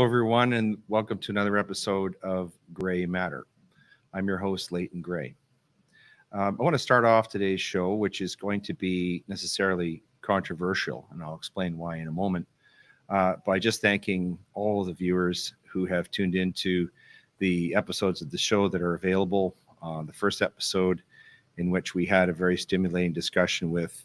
everyone, and welcome to another episode of Gray Matter. I'm your host, Leighton Grey. I want to start off today's show, which is going to be necessarily controversial, and I'll explain why in a moment, by just thanking all of the viewers who have tuned into the episodes of the show that are available. The first episode, in which we had a very stimulating discussion with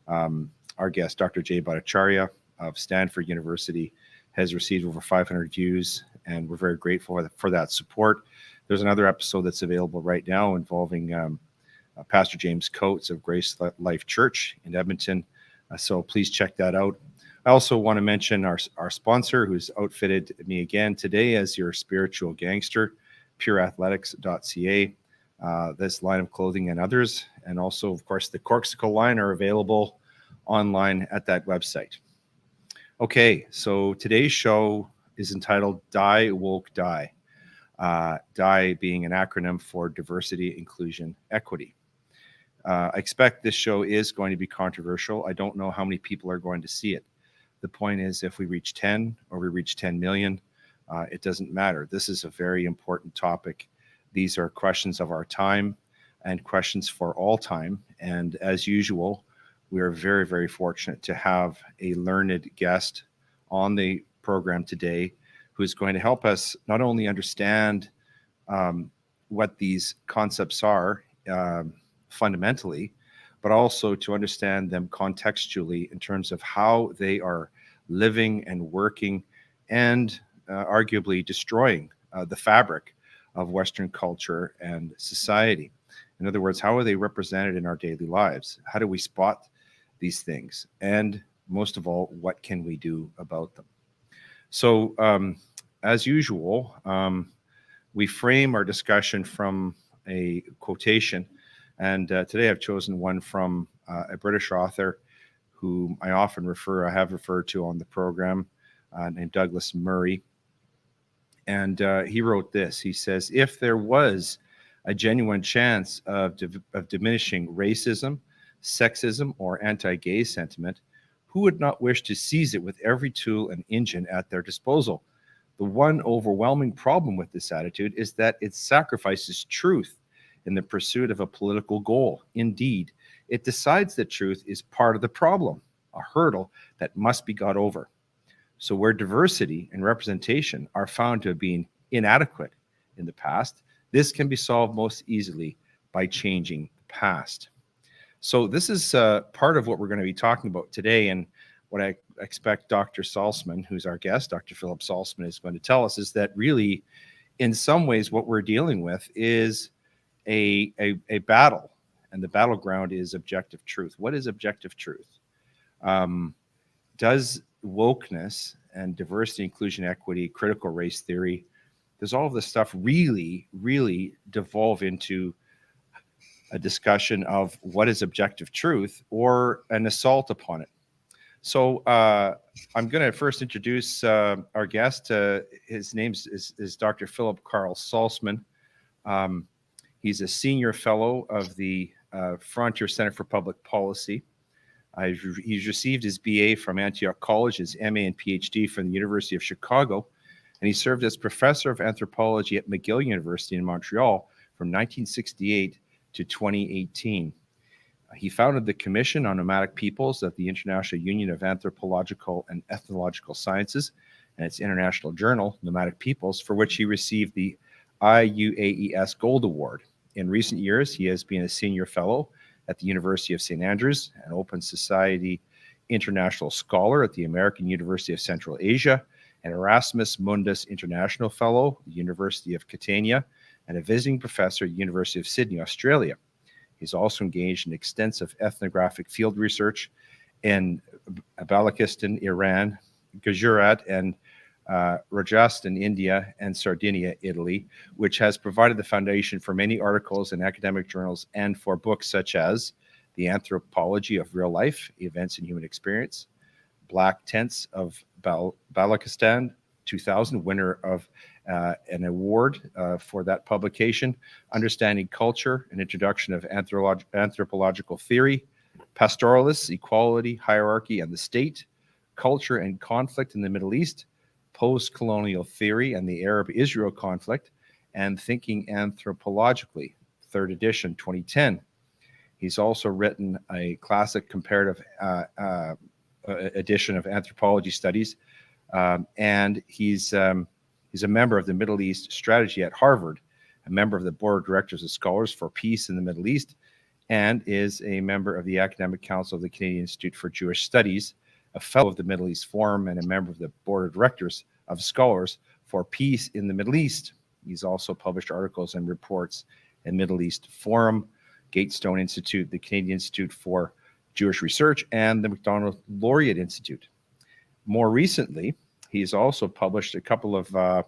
our guest, Dr. Jay Bhattacharya of Stanford University, has received over 500 views, and we're very grateful for that support. There's another episode that's available right now involving Pastor James Coates of Grace Life Church in Edmonton, so please check that out. I also want to mention our sponsor, who's outfitted me again today as your spiritual gangster, pureathletics.ca. This line of clothing and others, and also, of course, the Corksicle line are available online at that website. Okay, so today's show is entitled Die Woke Die. DIE being an acronym for Diversity, Inclusion, Equity. I expect this show is going to be controversial. I don't know how many people are going to see it. The point is, if we reach 10 or we reach 10 million, it doesn't matter. This is a very important topic. These are questions of our time and questions for all time. And as usual, we are very, very fortunate to have a learned guest on the program today who's going to help us not only understand what these concepts are fundamentally, but also to understand them contextually in terms of how they are living and working and arguably destroying the fabric of Western culture and society. In other words, how are they represented in our daily lives? How do we spot these things? And most of all, what can we do about them? So, as usual, we frame our discussion from a quotation. And today I've chosen one from a British author whom I have referred to on the program, named Douglas Murray. And he wrote this. He says, if there was a genuine chance of diminishing racism, sexism, or anti-gay sentiment, who would not wish to seize it with every tool and engine at their disposal? The one overwhelming problem with this attitude is that it sacrifices truth in the pursuit of a political goal. Indeed, it decides that truth is part of the problem, a hurdle that must be got over. So where diversity and representation are found to have been inadequate in the past, this can be solved most easily by changing the past. So this is part of what we're going to be talking about today, and what I expect Dr. Salzman, who's our guest, Dr. Phillip Salzman, is going to tell us is that really, in some ways, what we're dealing with is a battle, and the battleground is objective truth. What is objective truth? Does wokeness and diversity, inclusion, equity, critical race theory, does all of this stuff really, really devolve into a discussion of what is objective truth or an assault upon it? So I'm going to first introduce our guest. His name is Dr. Phillip Carl Salzman. He's a senior fellow of the Frontier Center for Public Policy. He's received his BA from Antioch College, his MA and PhD from the University of Chicago, and he served as professor of anthropology at McGill University in Montreal from 1968 to 2018. He founded the Commission on Nomadic Peoples of the International Union of Anthropological and Ethnological Sciences and its international journal, Nomadic Peoples, for which he received the IUAES Gold Award. In recent years, he has been a senior fellow at the University of St. Andrews, an Open Society International Scholar at the American University of Central Asia, an Erasmus Mundus International Fellow at the University of Catania, and a visiting professor at the University of Sydney, Australia. He's also engaged in extensive ethnographic field research in Balochistan, Iran, Gujarat, and Rajasthan, India, and Sardinia, Italy, which has provided the foundation for many articles in academic journals and for books such as The Anthropology of Real Life, Events in Human Experience, Black Tents of Balochistan, 2000, winner of an award for that publication, Understanding Culture, an Introduction of Anthropological Theory, Pastoralists, Equality, Hierarchy, and the State, Culture and Conflict in the Middle East, Post-Colonial Theory and the Arab-Israel Conflict, and Thinking Anthropologically, 3rd edition, 2010. He's also written a classic comparative edition of Anthropology Studies, and he's a member of the Middle East Strategy at Harvard, a member of the Board of Directors of Scholars for Peace in the Middle East, and is a member of the Academic Council of the Canadian Institute for Jewish Studies, a fellow of the Middle East Forum, and a member of the Board of Directors of Scholars for Peace in the Middle East. He's also published articles and reports in Middle East Forum, Gatestone Institute, the Canadian Institute for Jewish Research, and the Macdonald Laureate Institute. More recently, he's also published a couple of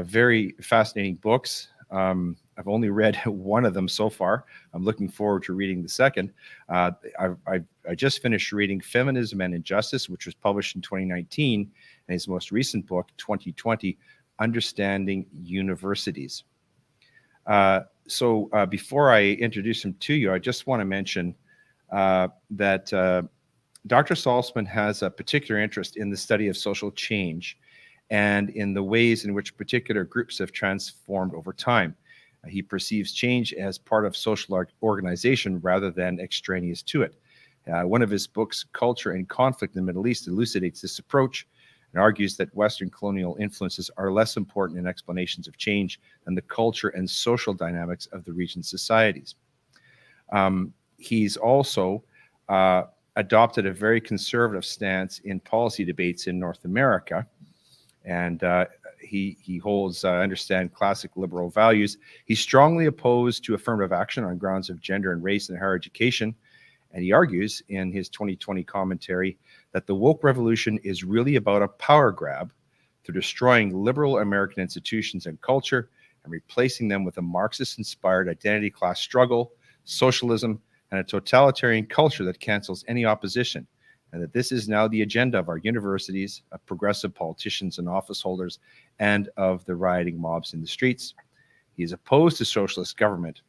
very fascinating books. I've only read one of them so far. I'm looking forward to reading the second. I just finished reading Feminism and Injustice, which was published in 2019, and his most recent book, 2020, Understanding Universities. So before I introduce him to you, I just want to mention that Dr. Salzman has a particular interest in the study of social change and in the ways in which particular groups have transformed over time. He perceives change as part of social organization rather than extraneous to it. One of his books, Culture and Conflict in the Middle East, elucidates this approach and argues that Western colonial influences are less important in explanations of change than the culture and social dynamics of the region's societies. He's also adopted a very conservative stance in policy debates in North America, and he holds, I understand, classic liberal values. He's strongly opposed to affirmative action on grounds of gender and race in higher education, and he argues in his 2020 commentary that the woke revolution is really about a power grab through destroying liberal American institutions and culture and replacing them with a Marxist-inspired identity class struggle, socialism, and a totalitarian culture that cancels any opposition, and that this is now the agenda of our universities, of progressive politicians and office holders, and of the rioting mobs in the streets. He is opposed to socialist government,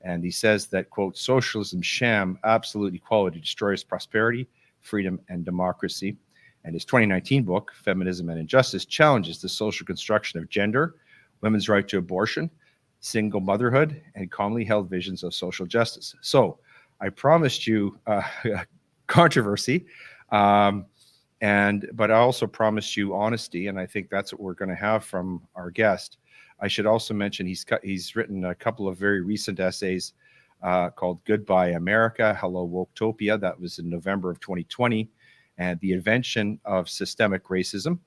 and he says that, quote, socialism sham absolute equality destroys prosperity, freedom, and democracy. And his 2019 book, Feminism and Injustice, challenges the social construction of gender, women's right to abortion, single motherhood, and commonly held visions of social justice. So I promised you controversy, but I also promised you honesty, and I think that's what we're going to have from our guest. I should also mention he's written a couple of very recent essays called Goodbye America, Hello Woketopia. That was in November of 2020, and The Invention of Systemic Racism,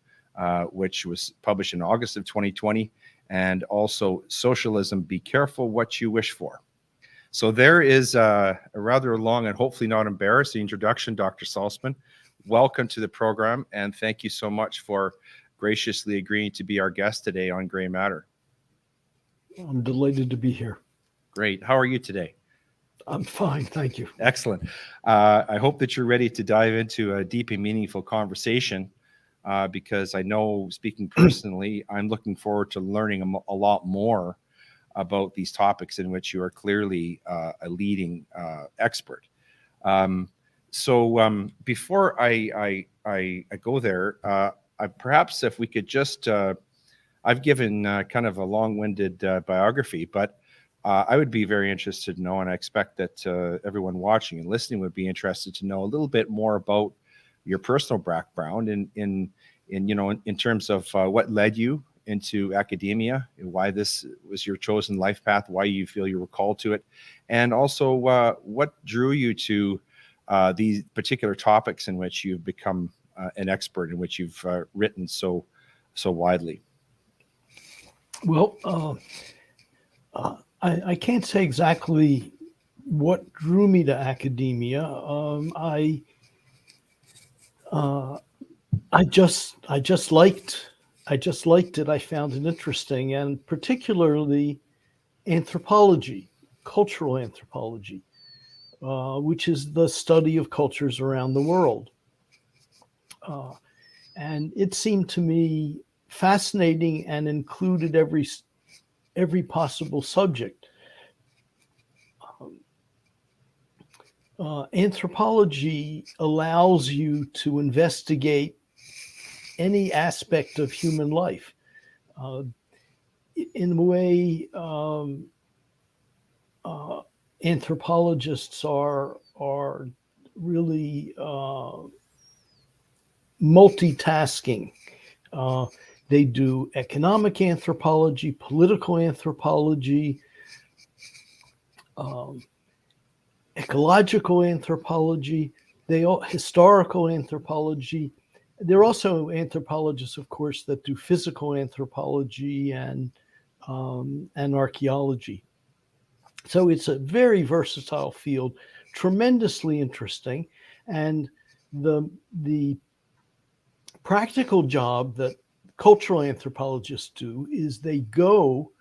which was published in August of 2020, and also Socialism, Be Careful What You Wish For. So there is a rather long and hopefully not embarrassing introduction, Dr. Salzman. Welcome to the program, and thank you so much for graciously agreeing to be our guest today on Grey Matter. I'm delighted to be here. Great. How are you today? I'm fine, thank you. Excellent. I hope that you're ready to dive into a deep and meaningful conversation because I know, speaking personally, I'm looking forward to learning a lot more about these topics in which you are clearly a leading expert. So before I go there, perhaps if we could just, I've given kind of a long-winded biography, but I would be very interested to know, and I expect that everyone watching and listening would be interested to know a little bit more about your personal background in terms of what led you into academia, why this was your chosen life path, why you feel you were called to it, and also what drew you to these particular topics in which you've become an expert, in which you've written so widely. Well, I can't say exactly what drew me to academia. I just liked it. I found it interesting, and particularly anthropology, cultural anthropology, which is the study of cultures around the world. And it seemed to me fascinating and included every possible subject. Anthropology allows you to investigate any aspect of human life. In the way anthropologists are really multitasking. They do economic anthropology, political anthropology, ecological anthropology, historical anthropology. There are also anthropologists, of course, that do physical anthropology and archaeology. So it's a very versatile field, tremendously interesting, and the practical job that cultural anthropologists do is they go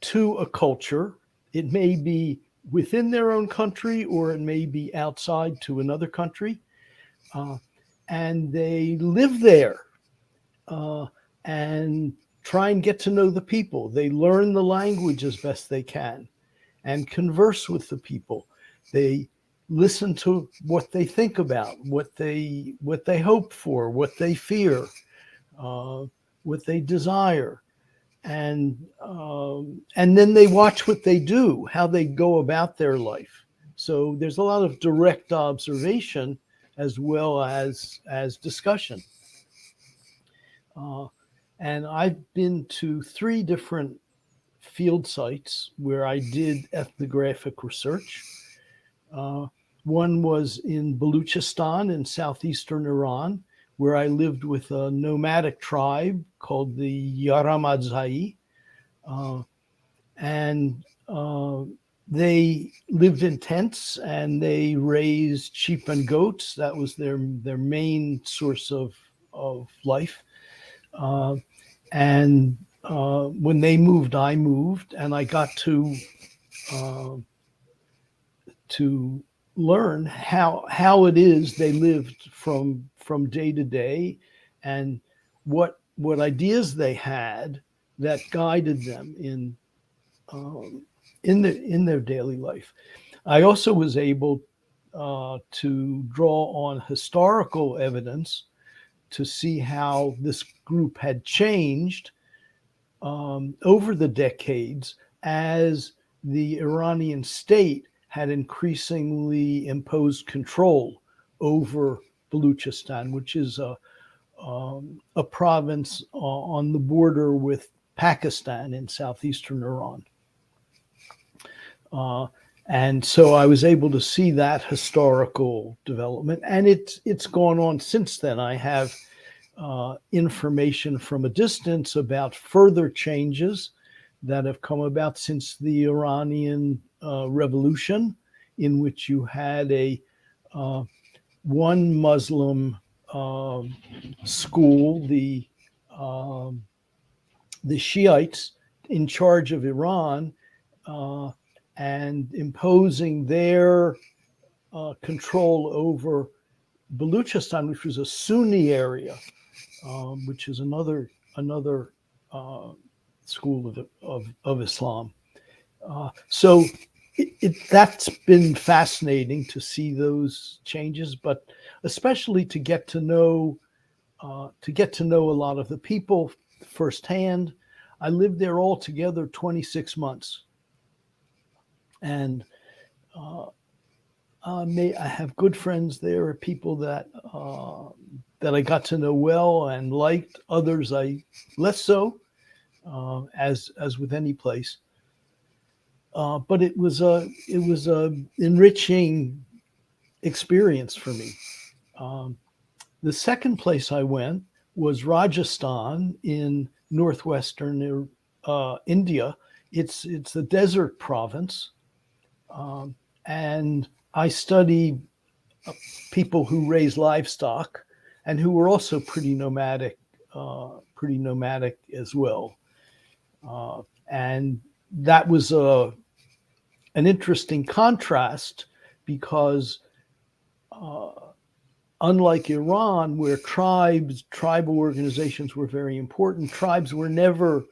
to a culture. It may be within their own country or it may be outside to another country, and they live there and try and get to know the people. They learn the language as best they can and converse with the people. They listen to what they think about, what they hope for, what they fear, what they desire, and then they watch what they do, how they go about their life. So there's a lot of direct observation as well as discussion. And I've been to 3 different field sites where I did ethnographic research. One was in Baluchistan in southeastern Iran, where I lived with a nomadic tribe called the Yaramadzai. And they lived in tents and they raised sheep and goats. That was their main source of life. And when they moved, I moved, and I got to learn how it is they lived from day to day, and what ideas they had that guided them in their daily life. I also was able to draw on historical evidence to see how this group had changed over the decades as the Iranian state had increasingly imposed control over Baluchistan, which is a province on the border with Pakistan in southeastern Iran. And so I was able to see that historical development, and it's gone on since then. I have information from a distance about further changes that have come about since the Iranian Revolution, in which you had one Muslim school, the Shiites, in charge of Iran, and imposing their control over Baluchistan, which was a Sunni area, which is another school of Islam. So that's been fascinating to see those changes, but especially to get to know a lot of the people firsthand. I lived there altogether 26 months, and I have good friends there, people that I got to know well and liked. Others I less so, as with any place. But it was a enriching experience for me. The second place I went was Rajasthan in northwestern India. It's a desert province, and I studied people who raise livestock and who were also pretty nomadic as well. And that was an interesting contrast because unlike Iran, where tribal organizations were very important, tribes were never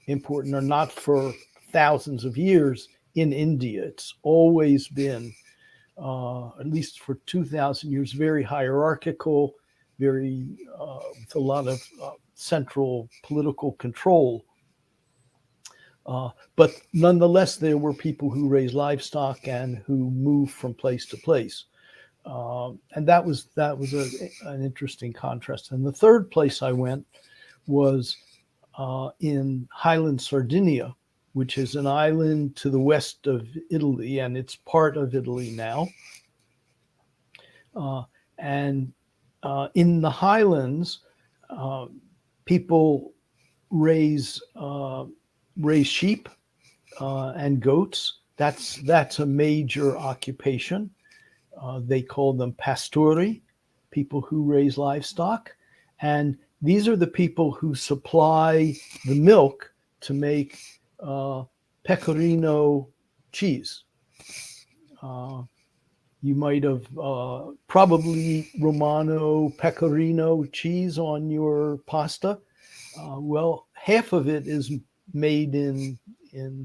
important, or not for thousands of years in India. It's always been, at least for 2,000 years, very hierarchical. with a lot of central political control. But nonetheless, there were people who raised livestock and who moved from place to place. And that was an interesting contrast. And the third place I went was in Highland Sardinia, which is an island to the west of Italy, and it's part of Italy now. And in the Highlands, people raise sheep and goats. That's a major occupation. They call them pastori, people who raise livestock. And these are the people who supply the milk to make pecorino cheese. You might have probably Romano pecorino cheese on your pasta. Well, half of it is made in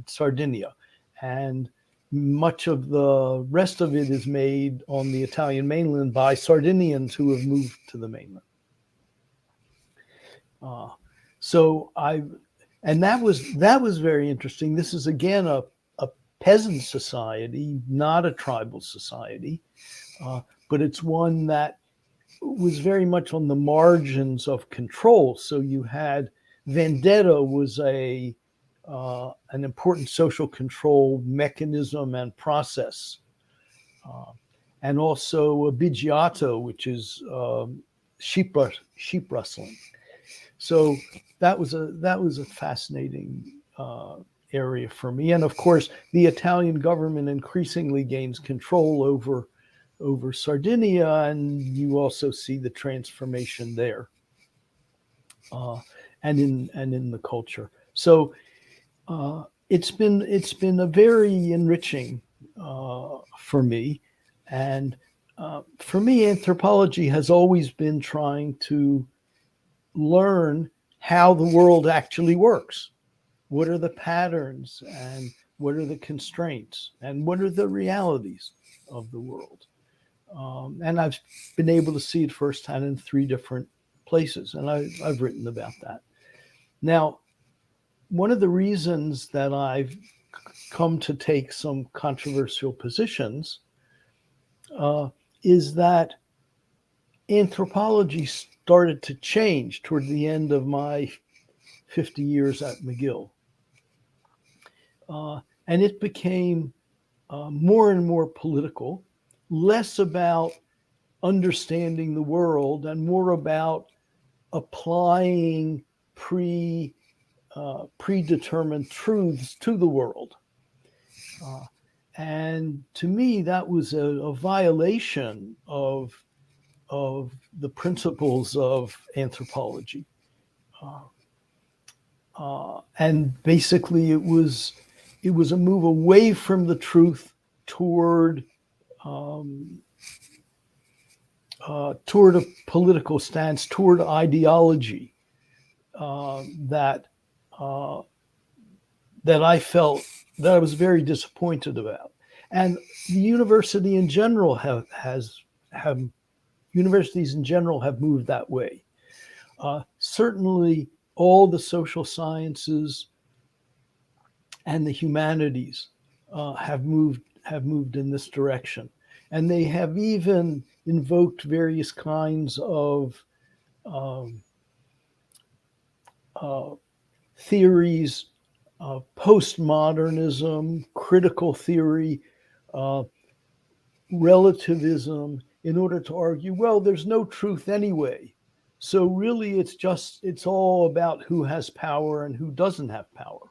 Sardinia, and much of the rest of it is made on the Italian mainland by Sardinians who have moved to the mainland. And that was very interesting. This is again a peasant society, not a tribal society, but it's one that was very much on the margins of control. So you had vendetta was an important social control mechanism and process, and also a bigiato, which is sheep rustling. So that was a fascinating area for me. And of course, the Italian government increasingly gains control over Sardinia, and you also see the transformation there, and in the culture. So it's been a very enriching for me, and for me, anthropology has always been trying to learn how the world actually works. What are the patterns, and what are the constraints, and what are the realities of the world? And I've been able to see it firsthand in 3 different places, and I've written about that. Now, one of the reasons that I've come to take some controversial positions is that anthropology started to change toward the end of my 50 years at McGill. And it became more and more political, less about understanding the world and more about applying predetermined truths to the world. And to me, that was a violation of the principles of anthropology. And basically, it was a move away from the truth toward a political stance, toward ideology that I felt that I was very disappointed about. And the university in general universities in general have moved that way. Certainly, all the social sciences and the humanities have moved in this direction, and they have even invoked various kinds of theories, postmodernism, critical theory, relativism, in order to argue, well, there's no truth anyway. So really, it's all about who has power and who doesn't have power.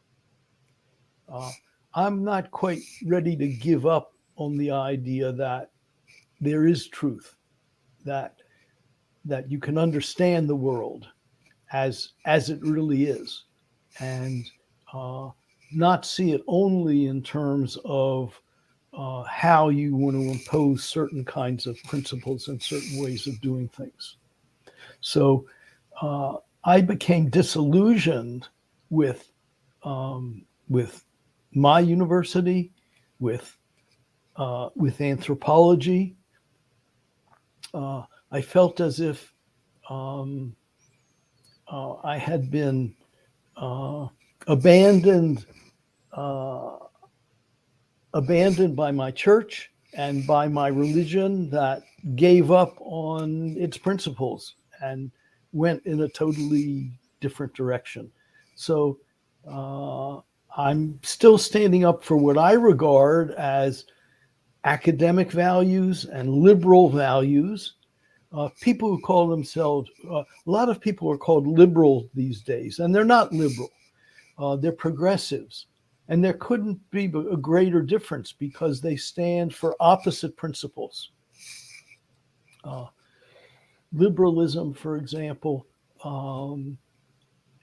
I'm not quite ready to give up on the idea that there is truth, that you can understand the world as it really is, and not see it only in terms of how you want to impose certain kinds of principles and certain ways of doing things. So I became disillusioned with my university, with anthropology. I felt as if Um, I had been abandoned uh, abandoned by my church and by my religion that gave up on its principles and went in a totally different direction. So I'm still standing up for what I regard as academic values and liberal values. People who call themselves, a lot of people are called liberal these days, and they're not liberal. They're progressives. And there couldn't be a greater difference because they stand for opposite principles. Uh, Liberalism, for example, um,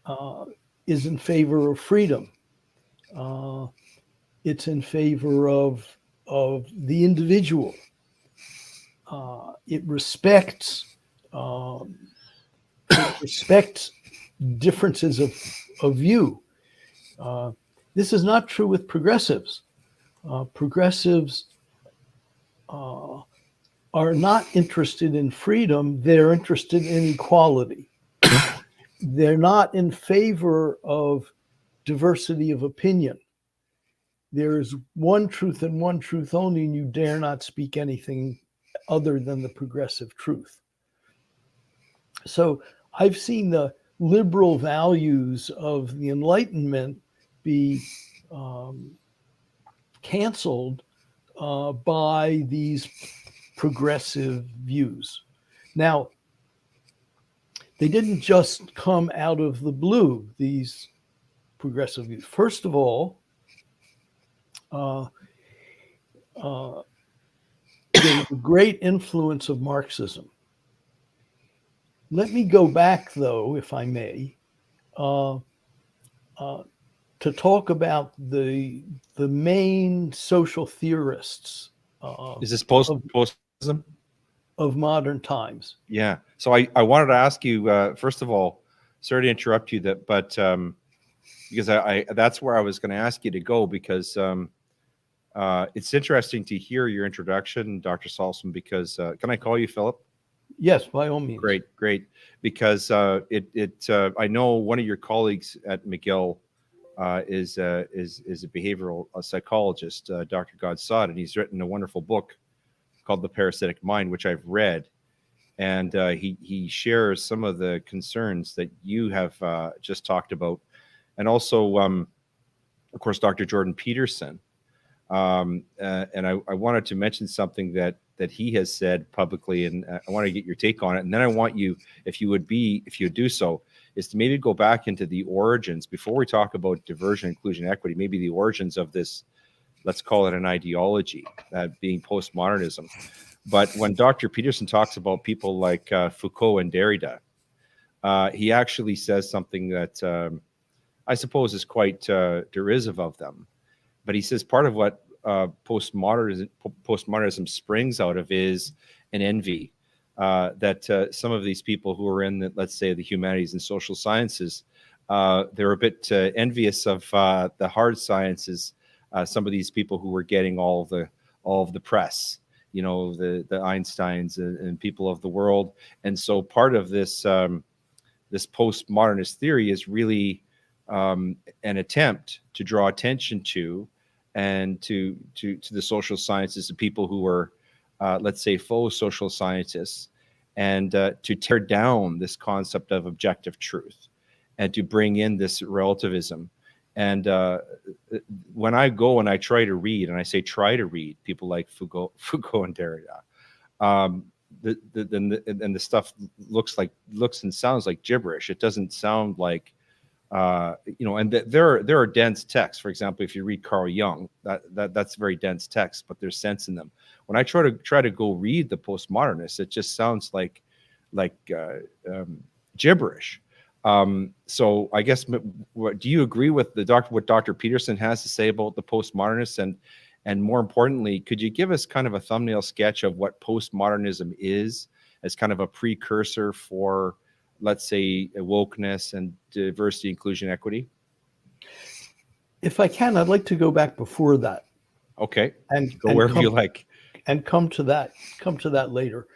uh, is in favor of freedom. Uh, it's in favor of the individual. It respects um, differences of view. Uh, this is not true with progressives. Progressives are not interested in freedom, they're interested in equality. They're not in favor of diversity of opinion. There is one truth and one truth only, and you dare not speak anything other than the progressive truth. So I've seen the liberal values of the Enlightenment be canceled by these progressive views. Now, they didn't just come out of the blue, these progressive views. First of all, there's a great influence of Marxism. Let me go back, though, if I may, to talk about the main social theorists Is this of, postmodernism? of modern times. Yeah. So I wanted to ask you first of all, sorry to interrupt you, but because I that's where I was going to ask you to go, because it's interesting to hear your introduction, Dr. Salzman. Because can I call you Philip? Yes, by all means. Great. Because I know one of your colleagues at McGill is a behavioral psychologist, Dr. Godsod, and he's written a wonderful book called The Parasitic Mind, which I've read. And he shares some of the concerns that you have just talked about, and also, of course, Dr. Jordan Peterson. And I wanted to mention something that he has said publicly, and I want to get your take on it. And then I want you, if you would do so, is to maybe go back into the origins before we talk about diversion, inclusion, equity. Maybe the origins of this, let's call it an ideology, being postmodernism. But when Dr. Peterson talks about people like Foucault and Derrida, he actually says something that I suppose is quite derisive of them. But he says part of what postmodernism springs out of is an envy that some of these people who are in, let's say, the humanities and social sciences, they're a bit envious of the hard sciences. Some of these people who were getting all of the press, you know, the Einsteins and people of the world. And so part of this this postmodernist theory is really an attempt to draw attention to and to the social sciences, the people who are, let's say, faux social scientists, and to tear down this concept of objective truth and to bring in this relativism. And when I go and I try to read, and I say try to read people like Foucault and Derrida, the stuff looks and sounds like gibberish. It doesn't sound like and there are dense texts. For example, if you read Carl Jung, that's very dense text, but there's sense in them. When I try to go read the postmodernists, it just sounds like gibberish. So I guess, do you agree with what Dr. Peterson has to say about the postmodernists? And more importantly, could you give us kind of a thumbnail sketch of what postmodernism is as kind of a precursor for, let's say, wokeness and diversity, inclusion, equity? If I can, I'd like to go back before that. Okay. And go wherever you like. And come to that later.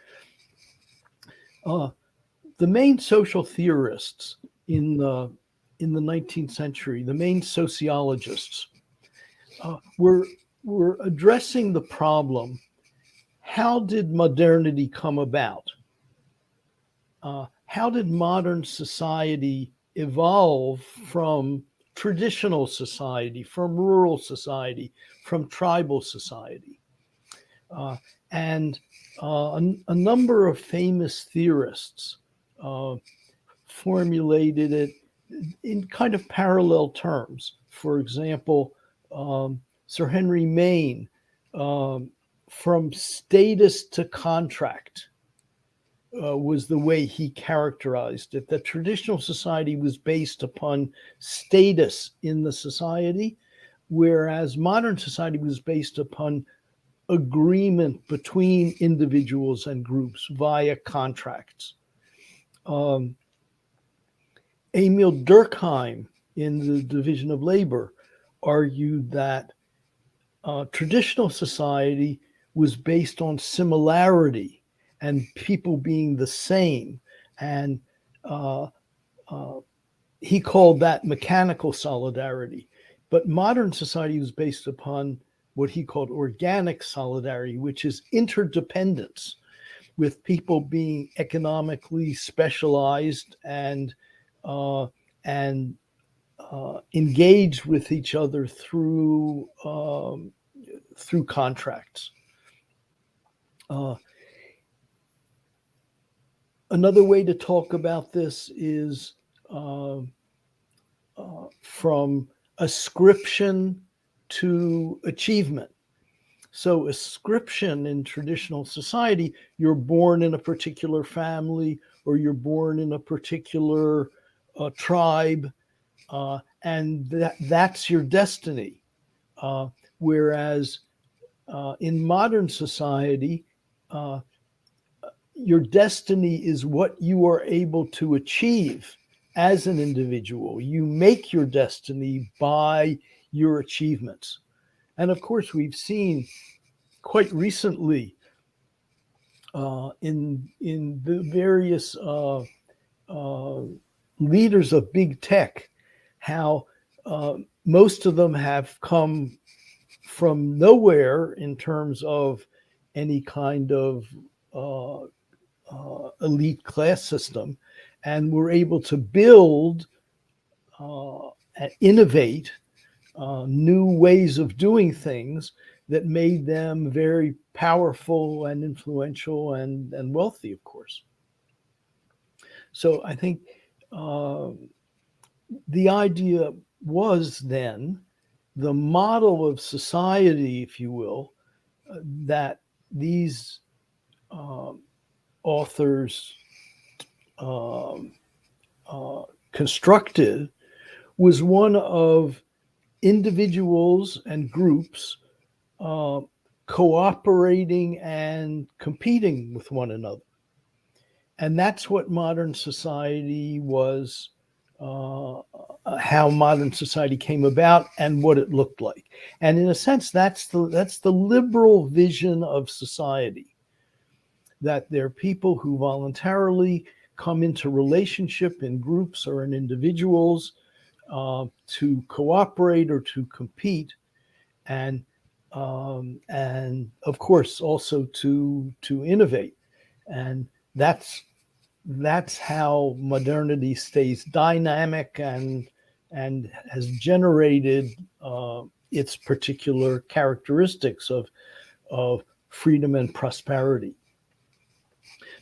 the main social theorists in the 19th century, the main sociologists, were addressing the problem: how did modernity come about? How did modern society evolve from traditional society, from rural society, from tribal society? And a number of famous theorists formulated it in kind of parallel terms. For example, Sir Henry Maine, from status to contract, was the way he characterized it. That traditional society was based upon status in the society, whereas modern society was based upon agreement between individuals and groups via contracts. Emil Durkheim, in the Division of Labor, argued that traditional society was based on similarity and people being the same. And he called that mechanical solidarity. But modern society was based upon what he called organic solidarity, which is interdependence, with people being economically specialized and engaged with each other through contracts. Another way to talk about this is from ascription to achievement. So ascription in traditional society, you're born in a particular family or you're born in a particular tribe, and that's your destiny. Whereas in modern society, your destiny is what you are able to achieve as an individual. You make your destiny by your achievements. And of course, we've seen quite recently in the various leaders of big tech how most of them have come from nowhere in terms of any kind of elite class system, and were able to build and innovate new ways of doing things that made them very powerful and influential and wealthy, of course. So I think the idea was then the model of society, if you will, that these authors constructed was one of individuals and groups cooperating and competing with one another. And that's what modern society was, how modern society came about and what it looked like. And in a sense, that's the liberal vision of society, that there are people who voluntarily come into relationship in groups or in individuals to cooperate or to compete, and of course also to innovate. And that's how modernity stays dynamic and has generated its particular characteristics of freedom and prosperity.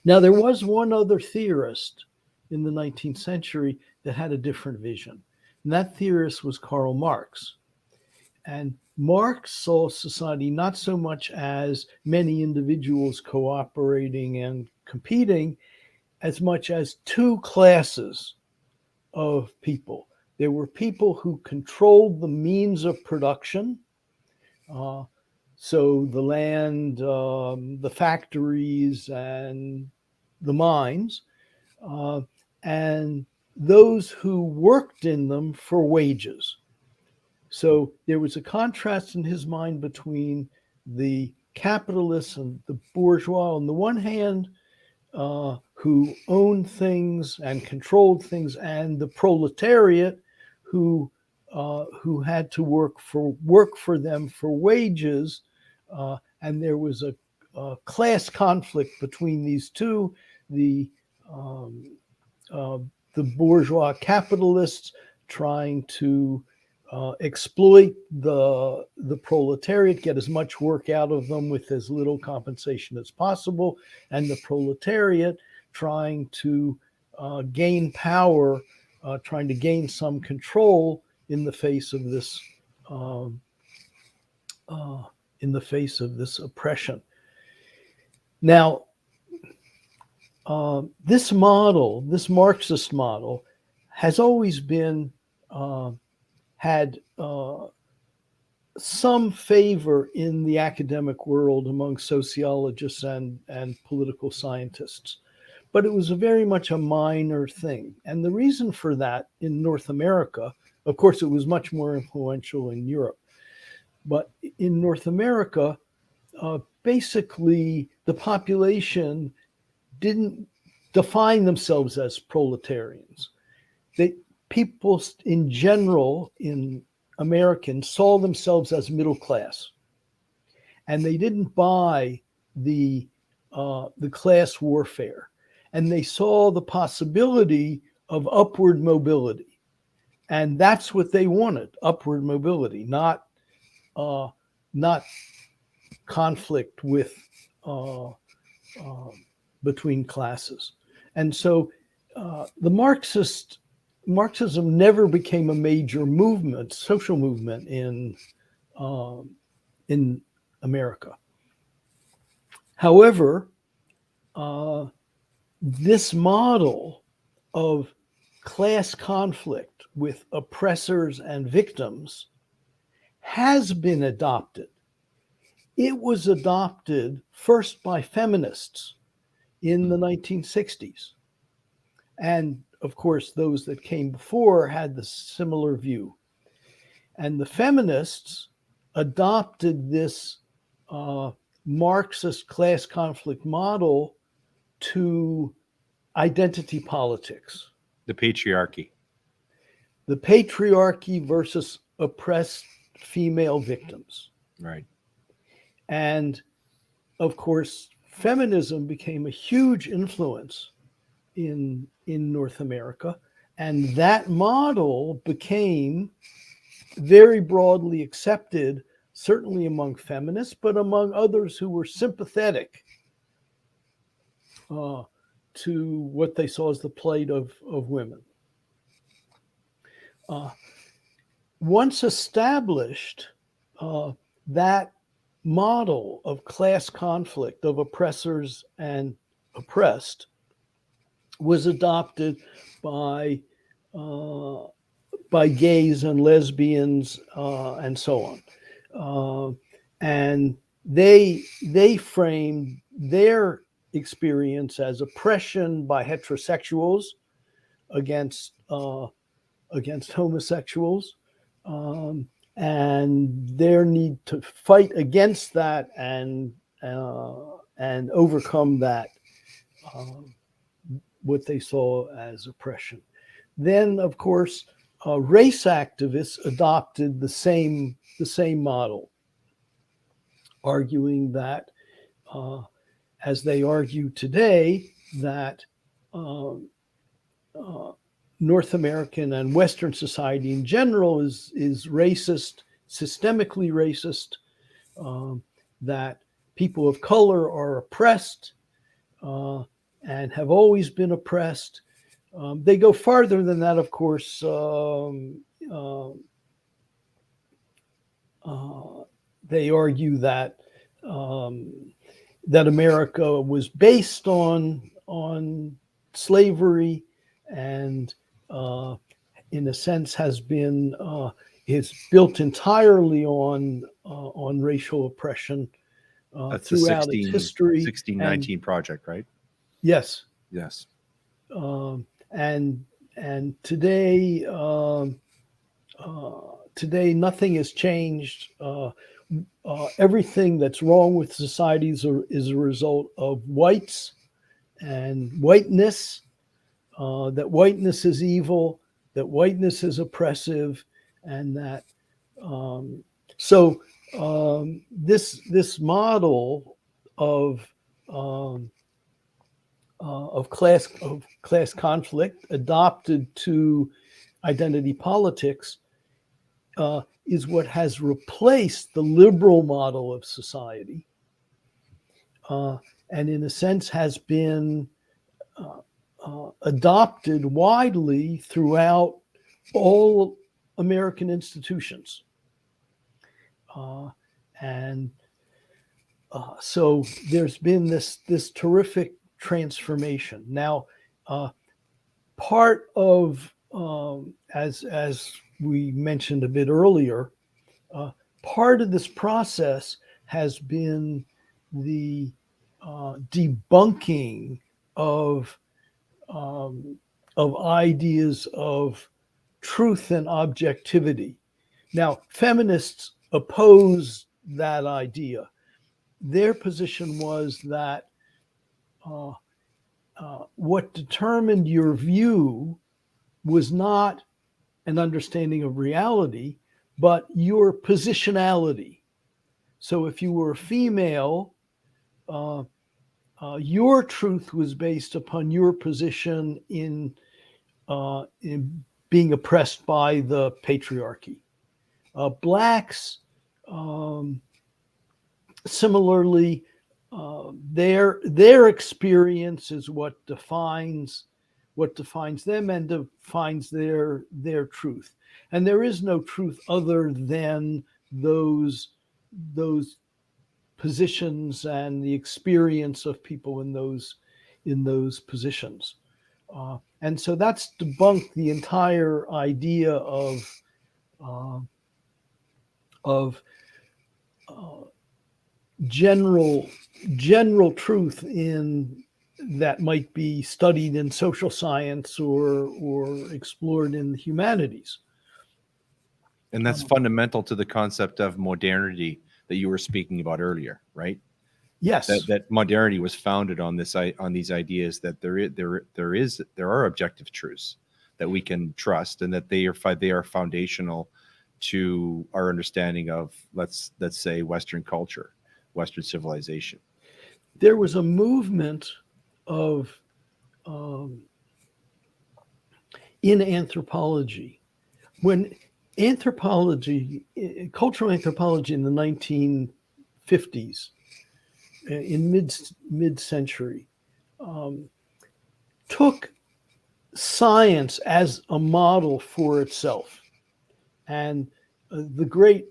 Now, there was one other theorist in the 19th century that had a different vision, and that theorist was Karl Marx. And Marx saw society not so much as many individuals cooperating and competing, as much as two classes of people. There were people who controlled the means of production, so the land, the factories, and the mines, and those who worked in them for wages. So there was a contrast in his mind between the capitalists and the bourgeois on the one hand, who owned things and controlled things, and the proletariat who had to work for them for wages, and there was a class conflict between these two. The um, the bourgeois capitalists trying to exploit the proletariat, get as much work out of them with as little compensation as possible, and the proletariat trying to gain power, trying to gain some control in the face of this um, oppression. Now, this model, this Marxist model, has always been had some favor in the academic world among sociologists and political scientists, but it was very much a minor thing. And the reason for that in North America, of course, it was much more influential in Europe, but in North America, basically the population didn't define themselves as proletarians. People in general in Americans saw themselves as middle class, and they didn't buy the class warfare, and they saw the possibility of upward mobility, and that's what they wanted: upward mobility, not not conflict with uh, between classes. And so the Marxism never became a major movement, social movement in America. However, this model of class conflict with oppressors and victims has been adopted. It was adopted first by feminists in the 1960s. And of course, those that came before had the similar view. And the feminists adopted this Marxist class conflict model to identity politics. The patriarchy. The patriarchy versus oppressed female victims. Right. And of course, feminism became a huge influence in North America, and that model became very broadly accepted, certainly among feminists, but among others who were sympathetic to what they saw as the plight of women. Once established, that model of class conflict, of oppressors and oppressed, was adopted by gays and lesbians and so on, and they framed their experience as oppression by heterosexuals against homosexuals, and their need to fight against that and overcome that, what they saw as oppression. Then, of course, race activists adopted the same model, arguing that, as they argue today, that North American and Western society in general is racist, systemically racist, that people of color are oppressed and have always been oppressed. They go farther than that, of course. They argue that that America was based on slavery, and in a sense has been is built entirely on racial oppression That's throughout the its history. 1619 project, right? Yes. Yes. And today, today nothing has changed. Everything that's wrong with society is a result of whites whiteness, that whiteness is evil, that whiteness is oppressive, and that this model of um, class conflict adopted to identity politics is what has replaced the liberal model of society, and in a sense has been adopted widely throughout all American institutions. And so there's been this terrific transformation. Now, part of, as we mentioned a bit earlier, part of this process has been the debunking of ideas of truth and objectivity. Now, feminists oppose that idea. Their position was that what determined your view was not an understanding of reality, but your positionality. So if you were a female, your truth was based upon your position in being oppressed by the patriarchy. Blacks, similarly, their experience is what defines them and defines their truth. And there is no truth other than those positions and the experience of people in those positions. And so that's debunked the entire idea of general truth in that might be studied in social science or explored in the humanities. And that's fundamental to the concept of modernity that you were speaking about earlier, right? Yes. That modernity was founded on these ideas that there are objective truths that we can trust, and that they are foundational to our understanding of let's say Western culture, Western civilization. There was a movement of in anthropology when cultural anthropology in the 1950s, in mid-century, took science as a model for itself. And the great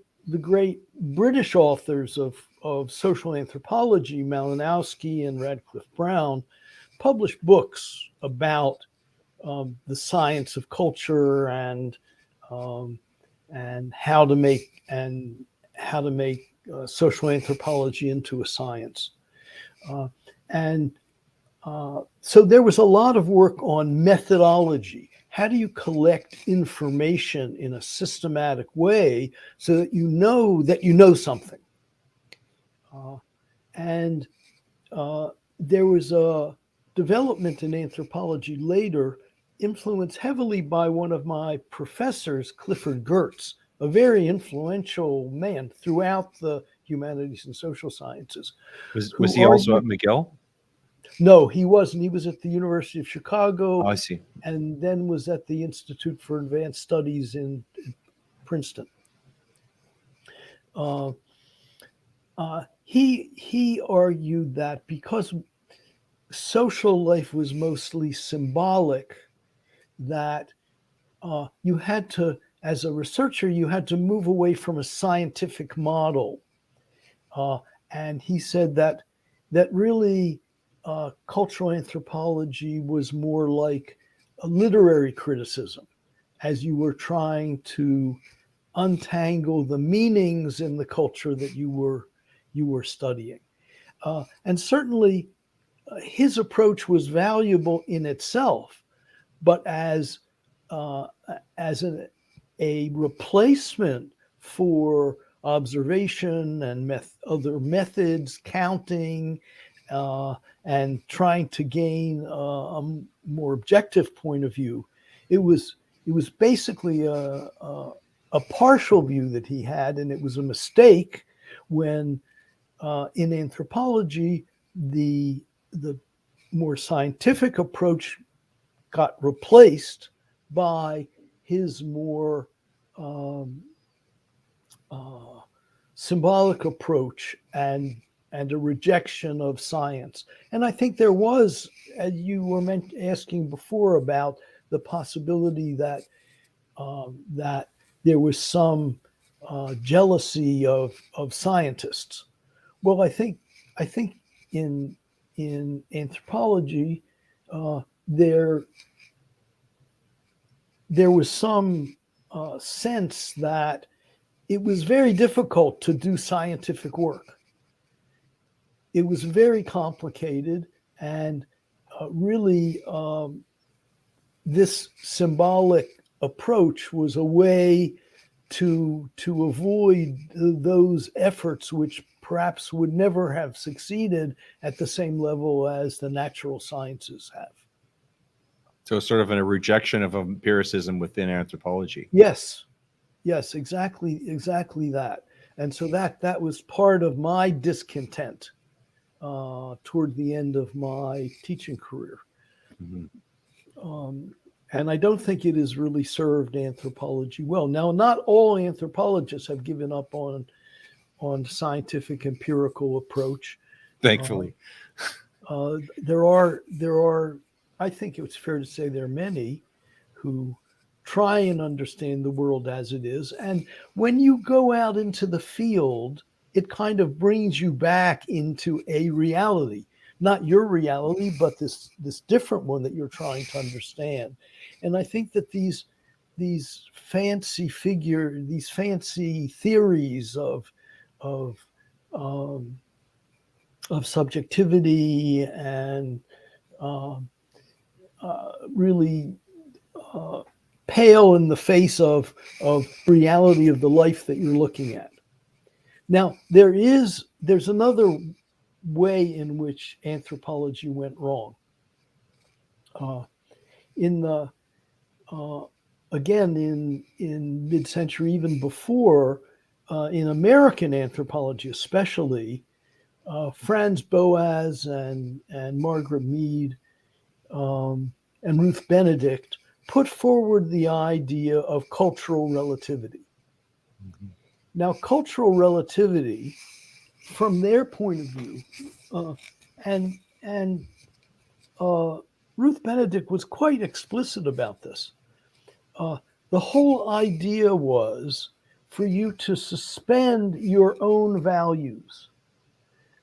British authors of social anthropology, Malinowski and Radcliffe Brown, published books about the science of culture and how to make social anthropology into a science. So there was a lot of work on methodology. How do you collect information in a systematic way so that you know something? There was a development in anthropology later, influenced heavily by one of my professors, Clifford Geertz, a very influential man throughout the humanities and social sciences. Was he also at McGill? No, he wasn't. He was at the University of Chicago. Oh, I see. And then was at the Institute for Advanced Studies in Princeton. He argued that because social life was mostly symbolic, that you had to, as a researcher, you had to move away from a scientific model. And he said that really cultural anthropology was more like a literary criticism, as you were trying to untangle the meanings in the culture that you were studying. And certainly his approach was valuable in itself, but as a replacement for observation and other methods, counting, and trying to gain a more objective point of view. It was basically a partial view that he had, and it was a mistake when in anthropology the more scientific approach got replaced by his more symbolic approach and a rejection of science. And I think there was, as you were asking before, about the possibility that that there was some jealousy of scientists. Well, I think in anthropology there was some sense that it was very difficult to do scientific work. It was very complicated, and really this symbolic approach was a way to avoid those efforts which perhaps would never have succeeded at the same level as the natural sciences have. So sort of a rejection of empiricism within anthropology. Yes, exactly that. And so that was part of my discontent toward the end of my teaching career. Mm-hmm. And I don't think it has really served anthropology well. Now, not all anthropologists have given up on scientific empirical approach. Thankfully. There are, I think it's fair to say there are many who try and understand the world as it is. And when you go out into the field, it kind of brings you back into a reality, not your reality, but this different one that you're trying to understand. And I think that these fancy theories of subjectivity and really pale in the face of reality of the life that you're looking at. Now, there's another way in which anthropology went wrong. Again, in mid-century, even before, in American anthropology especially, Franz Boas and Margaret Mead and Ruth Benedict put forward the idea of cultural relativity. Mm-hmm. Now, cultural relativity, from their point of view, and Ruth Benedict was quite explicit about this. The whole idea was for you to suspend your own values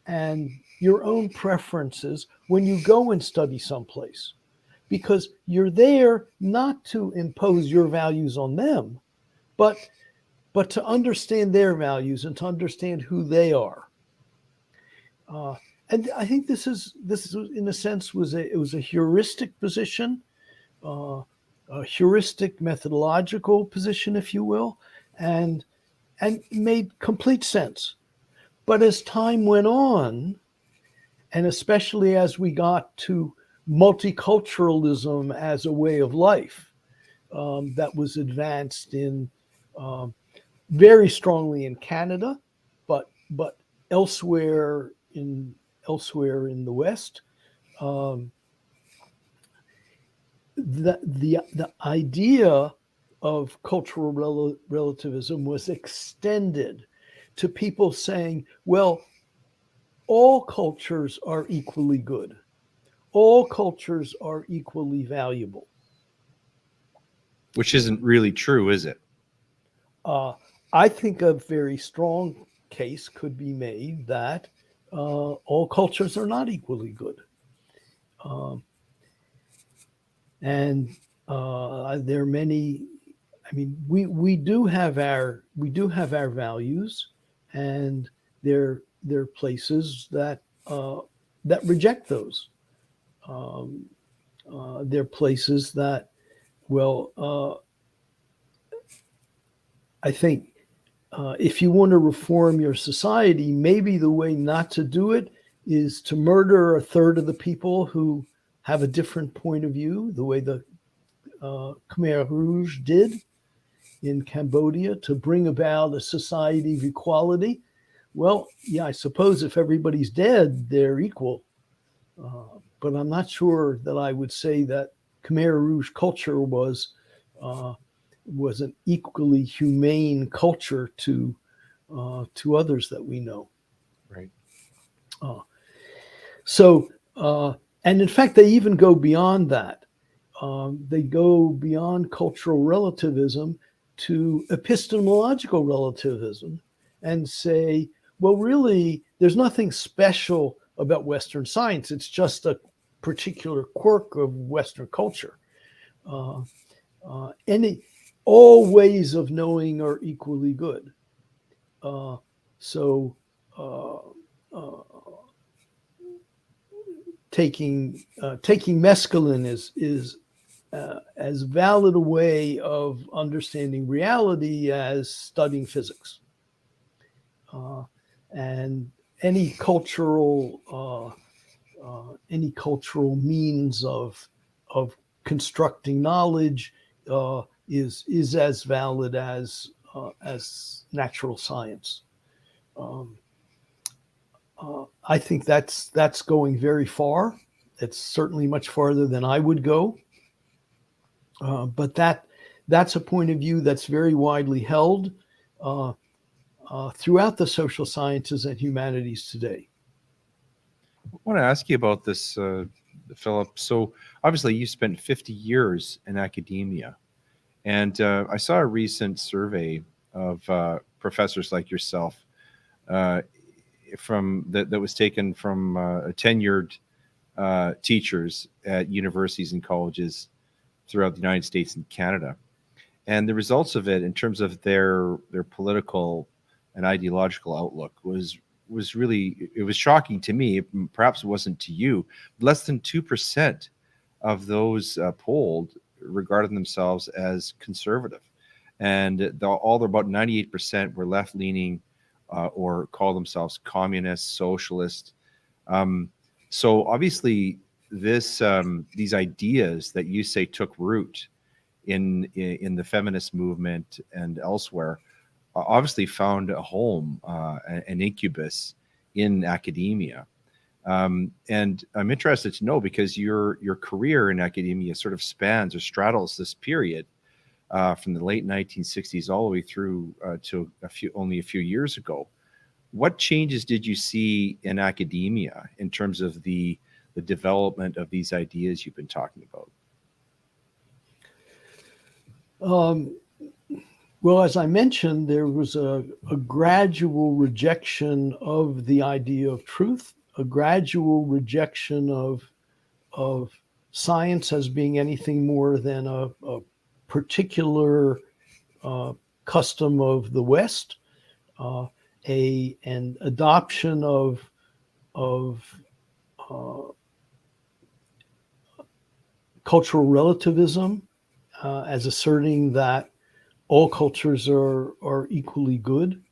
and your own preferences when you go and study someplace, because you're there not to impose your values on them, but to understand their values and to understand who they are. And I think this is in a sense was a heuristic position, a heuristic methodological position, if you will, and made complete sense. But as time went on, and especially as we got to multiculturalism as a way of life, that was advanced in very strongly in Canada, but elsewhere in the West, the idea of cultural relativism was extended to people saying, well, all cultures are equally good. All cultures are equally valuable. Which isn't really true, is it? I think a very strong case could be made that all cultures are not equally good. And there are many. I mean, we do have our values, and there are places that reject those. There are places that, well, I think if you want to reform your society, maybe the way not to do it is to murder a third of the people who have a different point of view, the way the Khmer Rouge did in Cambodia, to bring about a society of equality. Well, yeah, I suppose if everybody's dead, they're equal. But I'm not sure that I would say that Khmer Rouge culture was an equally humane culture to others that we know. Right. So, and in fact, they even go beyond that. They go beyond cultural relativism to epistemological relativism and say, well, really, there's nothing special about Western science. It's just a particular quirk of Western culture. All ways of knowing are equally good. So taking mescaline is as valid a way of understanding reality as studying physics. And any cultural means of constructing knowledge is as valid as natural science. I think that's going very far. It's certainly much farther than I would go. But that's a point of view that's very widely held throughout the social sciences and humanities today. I want to ask you about this, Philip. So obviously, you spent 50 years in academia, and I saw a recent survey of professors like yourself that was taken from tenured teachers at universities and colleges throughout the United States and Canada. And the results of it, in terms of their political and ideological outlook, was really, it was shocking to me. Perhaps it wasn't to you. Less than 2% of those polled regarded themselves as conservative, and about 98% were left leaning or call themselves communist, socialist. So obviously, these ideas that you say took root in the feminist movement and elsewhere obviously found a home, an incubus in academia. And I'm interested to know, because your career in academia sort of spans or straddles this period from the late 1960s all the way through to only a few years ago. What changes did you see in academia in terms of the development of these ideas you've been talking about? Well, as I mentioned, there was a gradual rejection of the idea of truth, a gradual rejection of science as being anything more than a particular custom of the West, an adoption of cultural relativism as asserting that all cultures are equally good,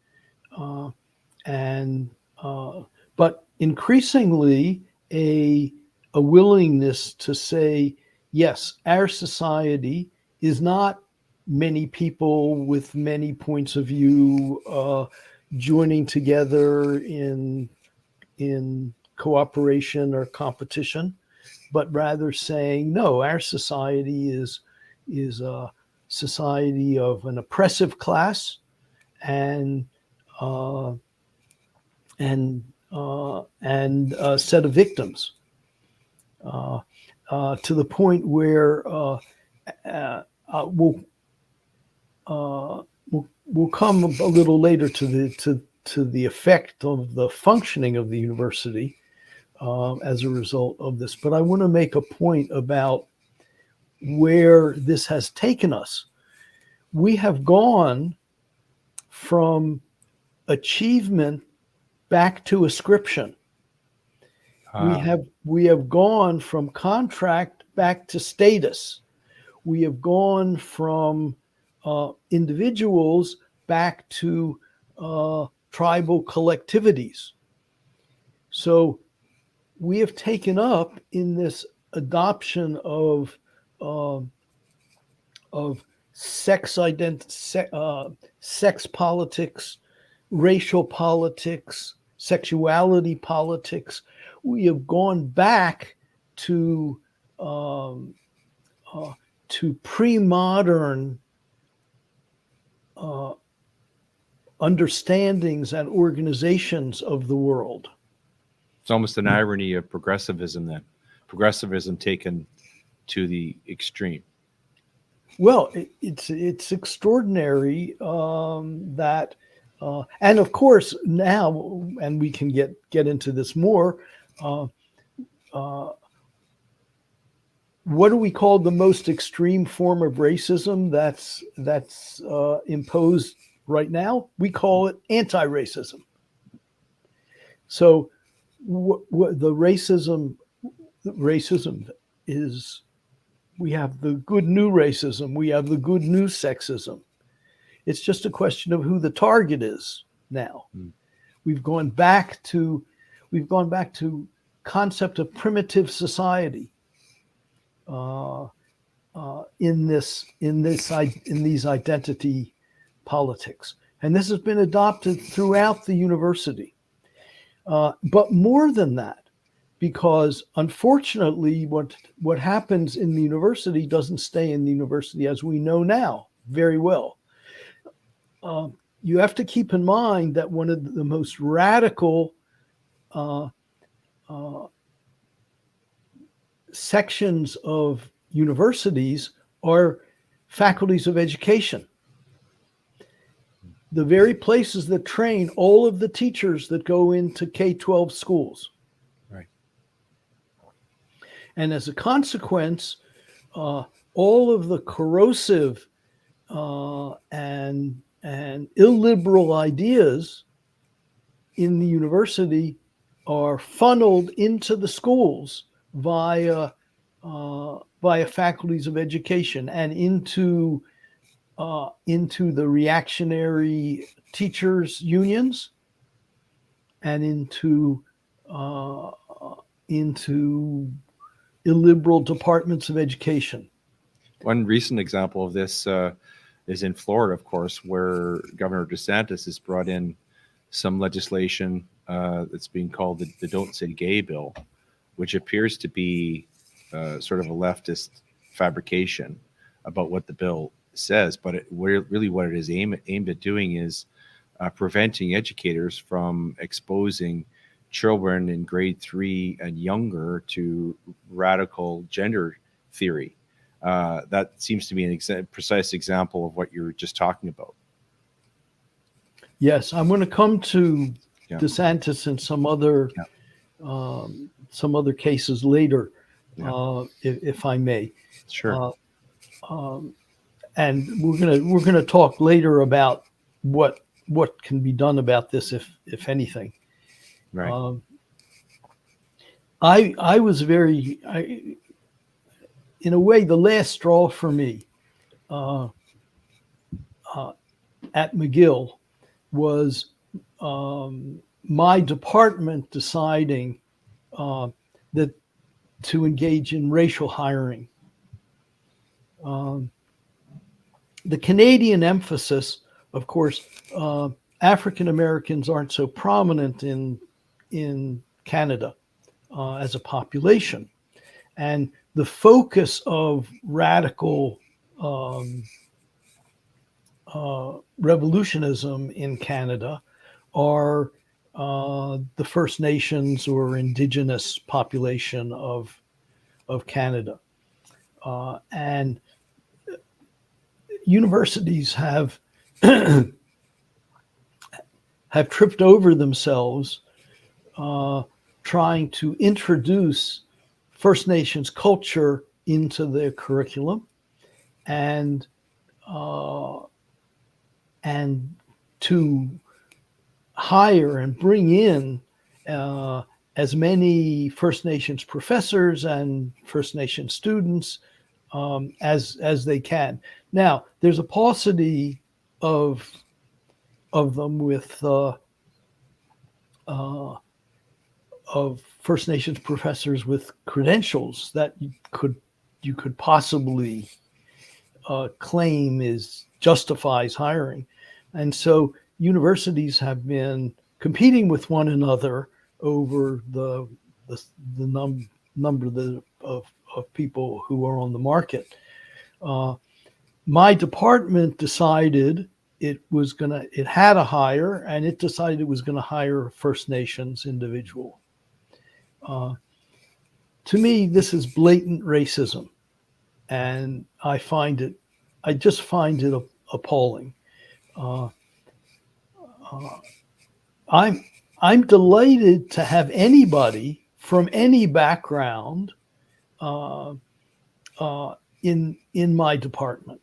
but increasingly a willingness to say, yes, our society is not many people with many points of view joining together in cooperation or competition, but rather saying, no, our society is a society of an oppressive class and a set of victims, to the point where we'll come a little later to the effect of the functioning of the university as a result of this. But I want to make a point about where this has taken us. We have gone from achievement back to ascription. We have gone from contract back to status. We have gone from individuals back to tribal collectivities. So we have taken up in this adoption of sex sex politics, racial politics, sexuality politics. We have gone back to pre-modern understandings and organizations of the world. It's almost an irony of progressivism then. Progressivism taken to the extreme. Well, it's extraordinary that, and of course now, and we can get into this more. What do we call the most extreme form of racism that's imposed right now? We call it anti-racism. So, what the racism is. We have the good new racism. We have the good new sexism. It's just a question of who the target is now. We've gone back to concept of primitive society in these identity politics, and this has been adopted throughout the university. But more than that, because unfortunately, what happens in the university doesn't stay in the university, as we know now very well. You have to keep in mind that one of the most radical sections of universities are faculties of education. The very places that train all of the teachers that go into K-12 schools. Right. And as a consequence, all of the corrosive and illiberal ideas in the university are funneled into the schools via faculties of education and into the reactionary teachers unions and into illiberal departments of education. One recent example of this is in Florida, of course, where Governor DeSantis has brought in some legislation that's being called the Don't Say Gay bill, which appears to be sort of a leftist fabrication about what the bill says. But really what it is aimed at doing is preventing educators from exposing children in grade 3 and younger to radical gender theory. That seems to be an precise example of what you're just talking about. Yes, I'm going to come to DeSantis and some other cases later, if I may. Sure. And we're gonna talk later about what can be done about this, if anything. Right. I was in a way, the last straw for me at McGill was my department deciding that to engage in racial hiring. The Canadian emphasis, of course, African Americans aren't so prominent in Canada as a population, and the focus of radical revolutionism in Canada are the First Nations or Indigenous population of Canada, and universities have tripped over themselves trying to introduce First Nations culture into their curriculum and to hire and bring in as many First Nations professors and First Nations students as they can. Now, there's a paucity of them with of First Nations professors with credentials that you could possibly claim justifies hiring. And so universities have been competing with one another over the number of people who are on the market. My department decided it had a hire, and it decided it was going to hire a First Nations individual. To me, this is blatant racism, and I just find it appalling. I'm delighted to have anybody from any background in my department.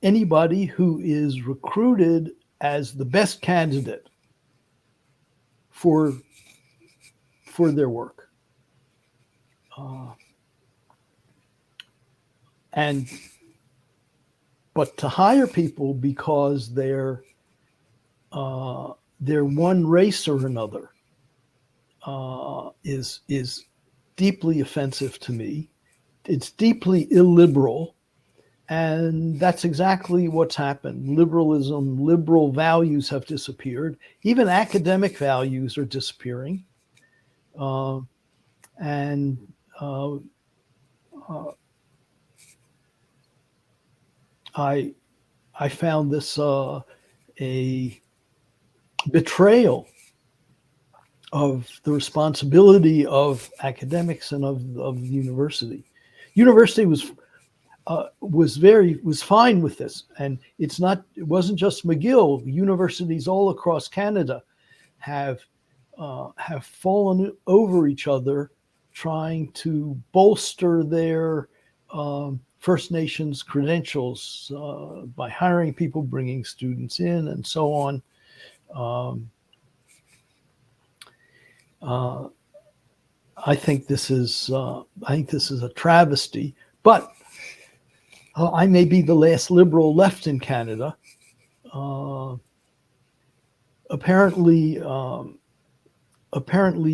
Anybody who is recruited as the best candidate for their work. But to hire people because they're one race or another is deeply offensive to me. It's deeply illiberal, and that's exactly what's happened. Liberalism, liberal values have disappeared. Even academic values are disappearing. I found this a betrayal of the responsibility of academics and of the university. University was fine with this, and it wasn't just McGill. Universities all across Canada have fallen over each other, trying to bolster their First Nations credentials by hiring people, bringing students in, and so on. I think this is a travesty, but I may be the last liberal left in Canada. Apparently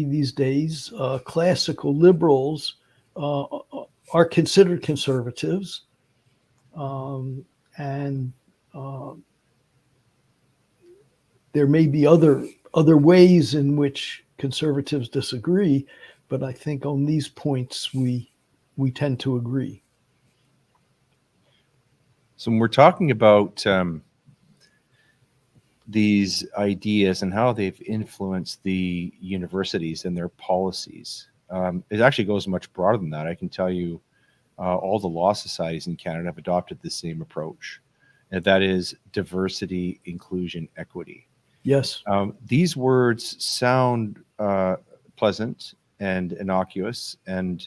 these days, classical liberals are considered conservatives, and there may be other ways in which conservatives disagree, but I think on these points we tend to agree. So when we're talking about these ideas and how they've influenced the universities and their policies, it actually goes much broader than that. I can tell you all the law societies in Canada have adopted the same approach, and that is diversity, inclusion, equity. Yes. These words sound pleasant and innocuous and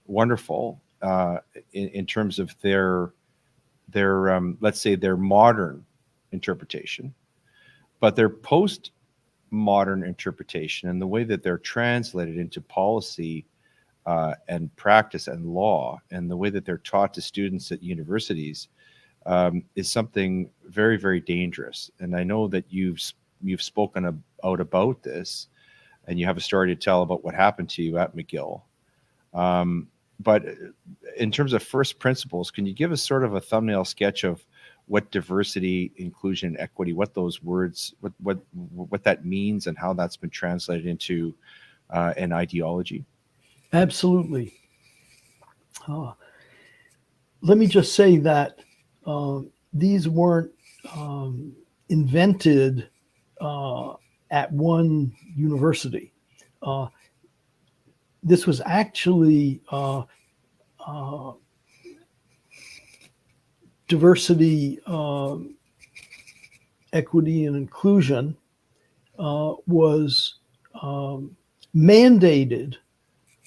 wonderful in terms of their let's say their modern interpretation, but their post-modern interpretation and the way that they're translated into policy and practice and law, and the way that they're taught to students at universities is something very, very dangerous. And I know that you've spoken out about this, and you have a story to tell about what happened to you at McGill. But in terms of first principles, can you give us sort of a thumbnail sketch of what diversity, inclusion, and equity, what those words, what that means, and how that's been translated into an ideology? Absolutely. Let me just say that these weren't invented at one university. This was actually diversity, equity, and inclusion was mandated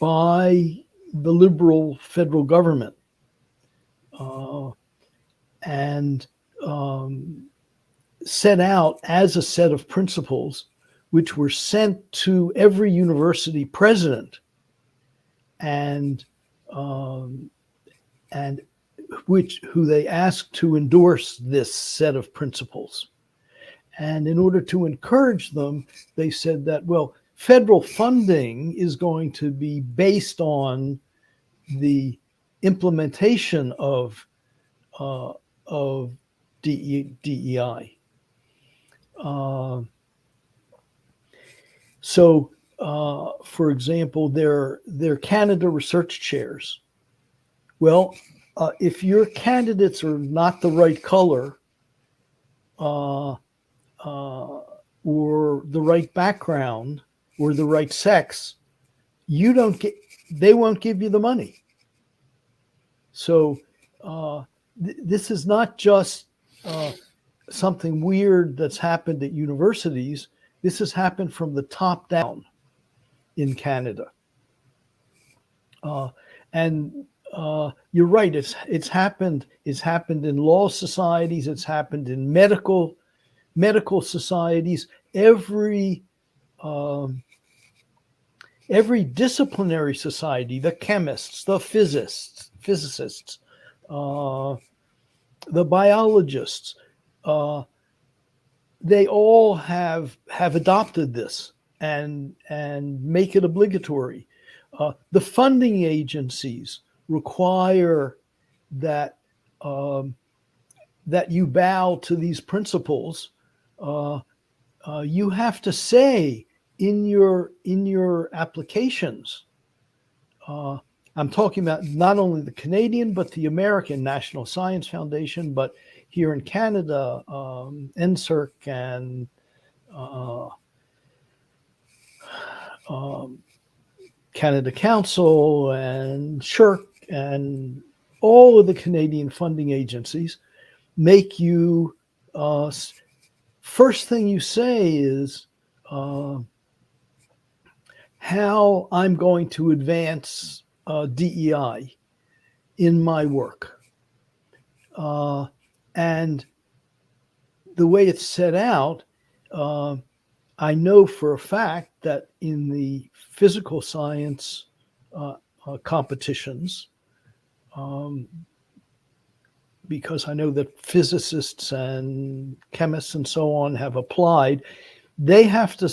by the liberal federal government and set out as a set of principles which were sent to every university president and who they asked to endorse this set of principles. And in order to encourage them, they said that, well, federal funding is going to be based on the implementation of DEI. So, for example, they're Canada research chairs. Well, if your candidates are not the right color or the right background or the right sex, they won't give you the money. So this is not just something weird that's happened at universities. This has happened from the top down in Canada. And you're right. It's happened. It's happened in law societies. It's happened in medical societies. Every disciplinary society, the chemists, the physicists, the biologists, they all have adopted this and make it obligatory. The funding agencies require that you bow to these principles. You have to say in your applications. I'm talking about not only the Canadian but the American National Science Foundation, but here in Canada, NSERC and Canada Council and SHRC and all of the Canadian funding agencies make you, first thing you say is how I'm going to advance DEI in my work. And the way it's set out, I know for a fact that in the physical science competitions, because I know that physicists and chemists and so on have applied, they have to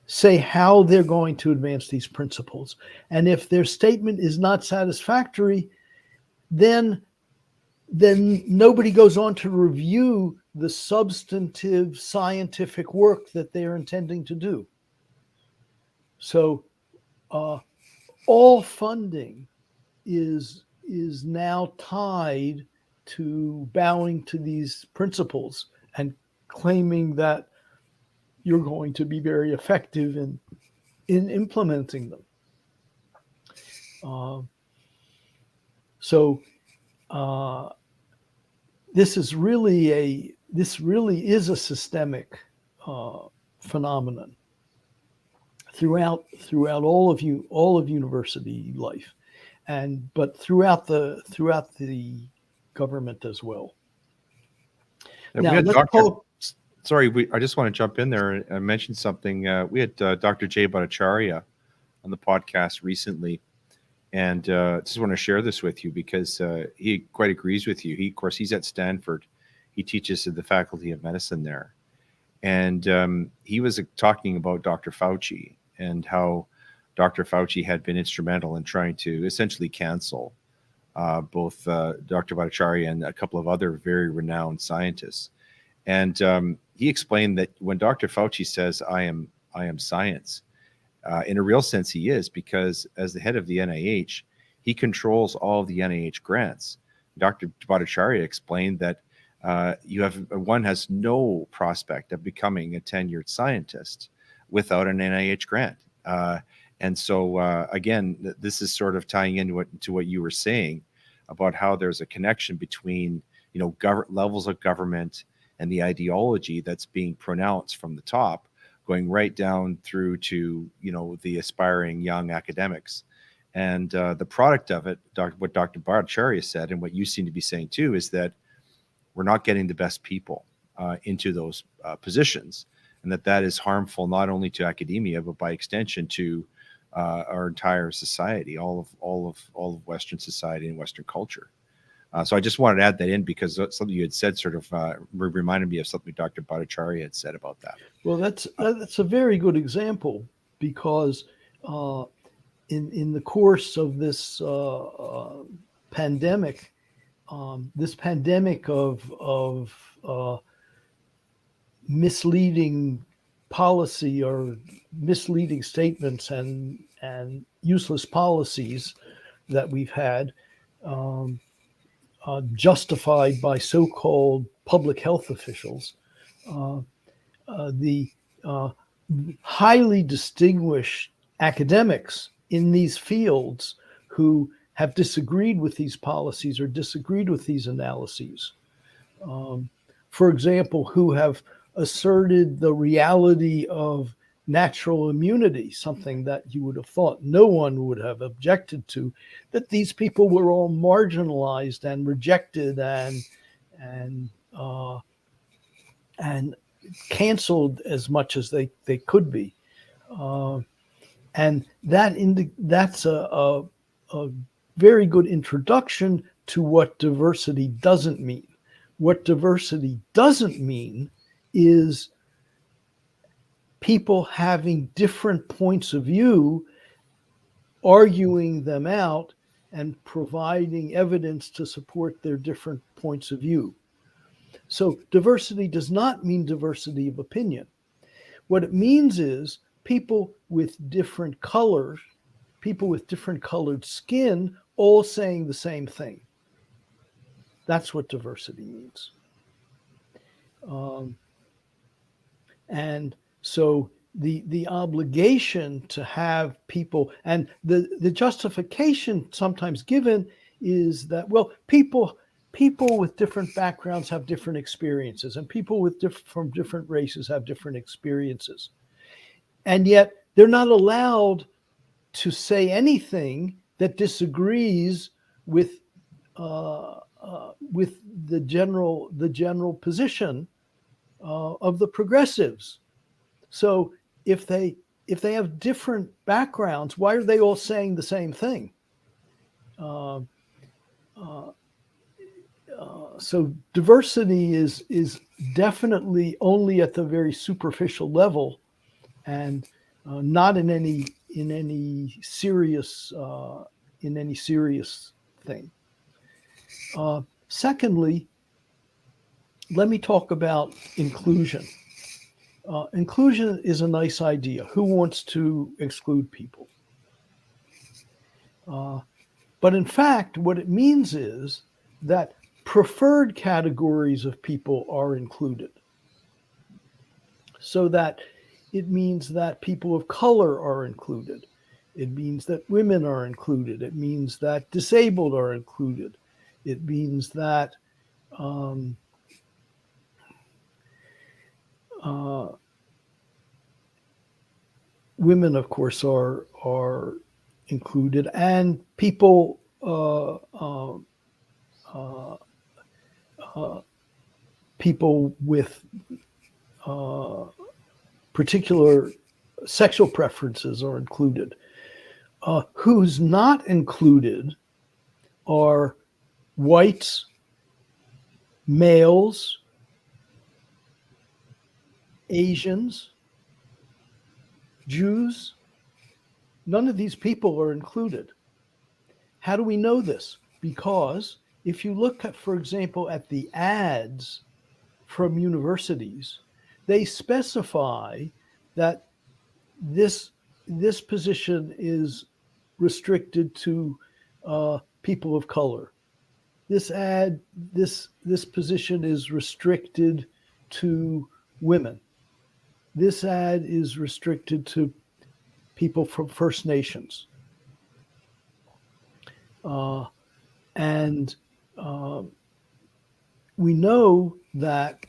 say how they're going to advance these principles. And if their statement is not satisfactory, then nobody goes on to review the substantive scientific work that they're intending to do. So all funding is now tied to bowing to these principles and claiming that you're going to be very effective in implementing them. So this really is a systemic phenomenon throughout all of university life, but throughout the government as well. Now, I just want to jump in there and mention something. We had Dr. Jay Bhattacharya on the podcast recently, and just want to share this with you because he quite agrees with you. Of course, he's at Stanford. He teaches at the Faculty of Medicine there. And he was talking about Dr. Fauci and how Dr. Fauci had been instrumental in trying to essentially cancel both Dr. Bhattacharya and a couple of other very renowned scientists. And he explained that when Dr. Fauci says, I am science, in a real sense he is, because as the head of the NIH, he controls all of the NIH grants. Dr. Bhattacharya explained that one has no prospect of becoming a tenured scientist without an NIH grant. And so, again, this is sort of tying into what you were saying about how there's a connection between, levels of government and the ideology that's being pronounced from the top, going right down through to, the aspiring young academics. And the product of it, what Dr. Bhattacharya said, and what you seem to be saying too, is that we're not getting the best people into those positions, and that is harmful not only to academia, but by extension to our entire society, all of Western society and Western culture. So I just wanted to add that in because something you had said sort of reminded me of something Dr. Bhattacharya had said about that. Well, that's a very good example because uh, in the course of this pandemic, this pandemic of misleading policy or misleading statements and useless policies that we've had, um, justified by so-called public health officials. Uh, the highly distinguished academics in these fields who have disagreed with these policies or disagreed with these analyses. For example, who have asserted the reality of natural immunity, something that you would have thought no one would have objected to, that these people were all marginalized and rejected and and canceled as much as they could be. Uh, and that's a very good introduction to what diversity doesn't mean. What diversity doesn't mean is people having different points of view, arguing them out, and providing evidence to support their different points of view. So diversity does not mean diversity of opinion. What it means is people with different colors, people with different colored skin, all saying the same thing. That's what diversity means. And so the obligation to have people, and the justification sometimes given is that, well, people with different backgrounds have different experiences, and people with from different races have different experiences, and yet they're not allowed to say anything that disagrees with the general position of the progressives. So if they have different backgrounds, why are they all saying the same thing? So diversity is definitely only at the very superficial level, and not in any serious thing. Secondly, let me talk about inclusion. Inclusion is a nice idea. Who wants to exclude people? But in fact, what it means is that preferred categories of people are included. So that it means that people of color are included. It means that women are included. It means that disabled are included. It means that women, of course, are included, and people people with particular sexual preferences are included. Who's not included are whites, males, Asians, Jews. None of these people are included. How do we know this? Because if you look at, for example, at the ads from universities, they specify that this position is restricted to people of color. This position is restricted to women. This ad is restricted to people from First Nations. And we know that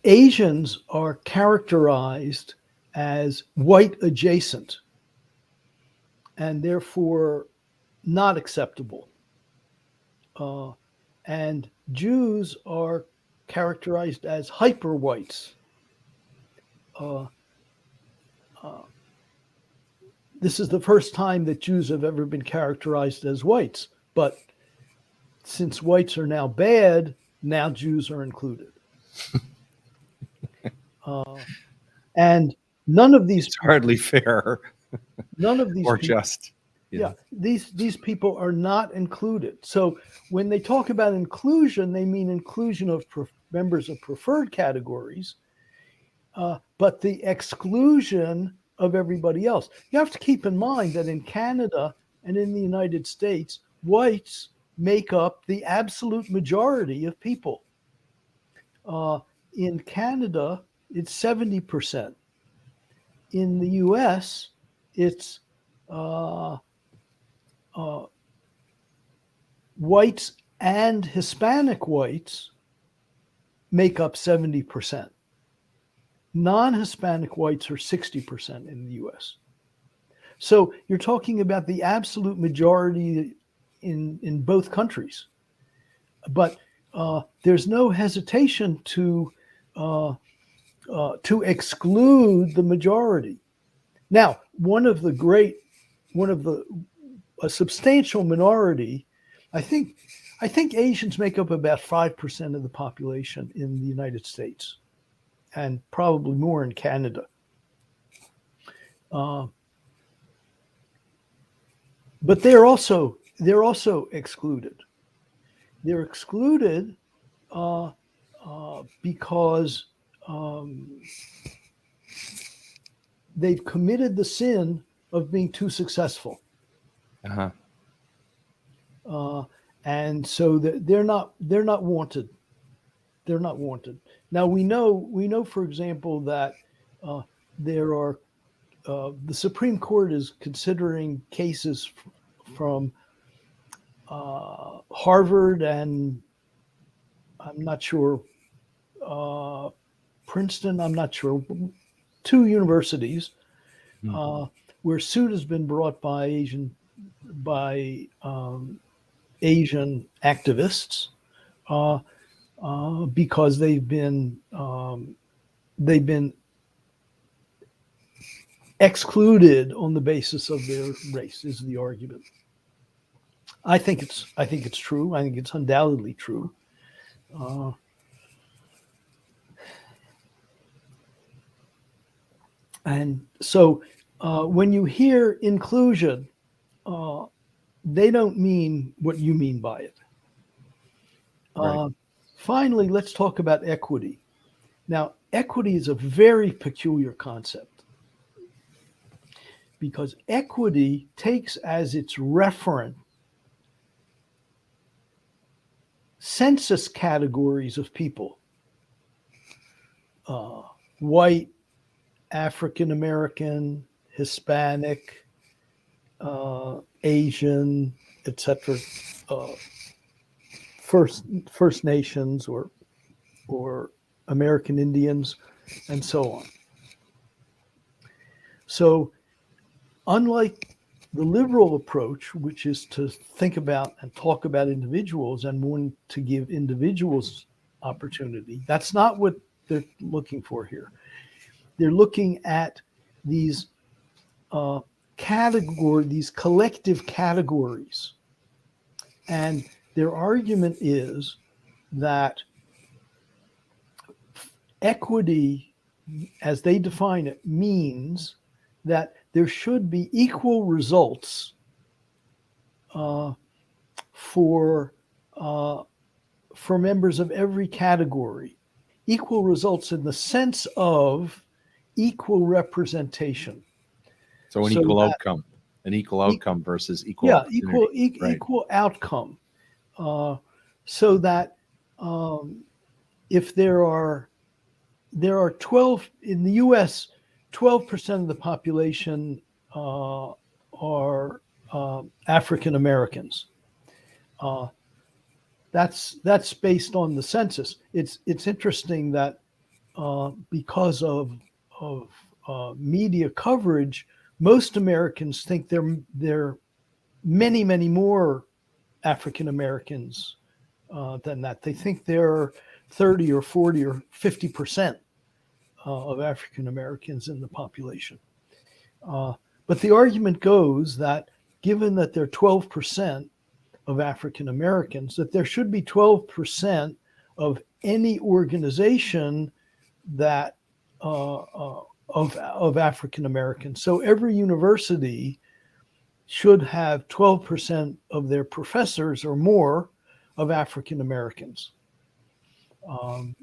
Asians are characterized as white adjacent and therefore not acceptable. And Jews are characterized as hyper whites. this is the first time that Jews have ever been characterized as whites. But since whites are now bad, now Jews are included. And none of these It's hardly fair or people, just. yeah, these people are not included. So when they talk about inclusion, they mean inclusion of members of preferred categories, but the exclusion of everybody else. You have to keep in mind that in Canada and in the United States, whites make up the absolute majority of people. In Canada, it's 70%. In the US, it's whites and Hispanic whites make up 70%. Non-Hispanic whites are 60% in the US. So you're talking about the absolute majority in both countries. But there's no hesitation to exclude the majority. Now, a substantial minority, I think Asians make up about 5% of the population in the United States, and probably more in Canada. But they're also excluded. They're excluded because they've committed the sin of being too successful. And so they're not wanted. They're not wanted. Now we know, for example, that there are the Supreme Court is considering cases from Harvard and I'm not sure Princeton. I'm not sure, 2 universities where suit has been brought by Asian activists because they've been excluded on the basis of their race, is the argument. I think it's true. I think it's undoubtedly true. And so when you hear inclusion, they don't mean what you mean by it. Right. Finally, let's talk about equity. Now, equity is a very peculiar concept because equity takes as its referent census categories of people: white, African American, Hispanic, Asian, etc., First Nations or American Indians, and so on. So, unlike the liberal approach, which is to think about and talk about individuals and want to give individuals opportunity, that's not what they're looking for here. They're looking at these these collective categories. And their argument is that equity, as they define it, means that there should be equal results for members of every category. Equal results in the sense of equal representation. So an equal outcome versus equal. Yeah, opportunity. equal outcome. So that if there are 12 in the U.S., 12% of the population are African Americans. That's based on the census. It's interesting that because of media coverage, most Americans think there are many more African Americans than that. They think there are 30 or 40 or 50% of African Americans in the population. But the argument goes that given that they're 12% of African Americans, that there should be 12% of any organization that of African Americans. So every university should have 12% of their professors or more of African Americans. Um,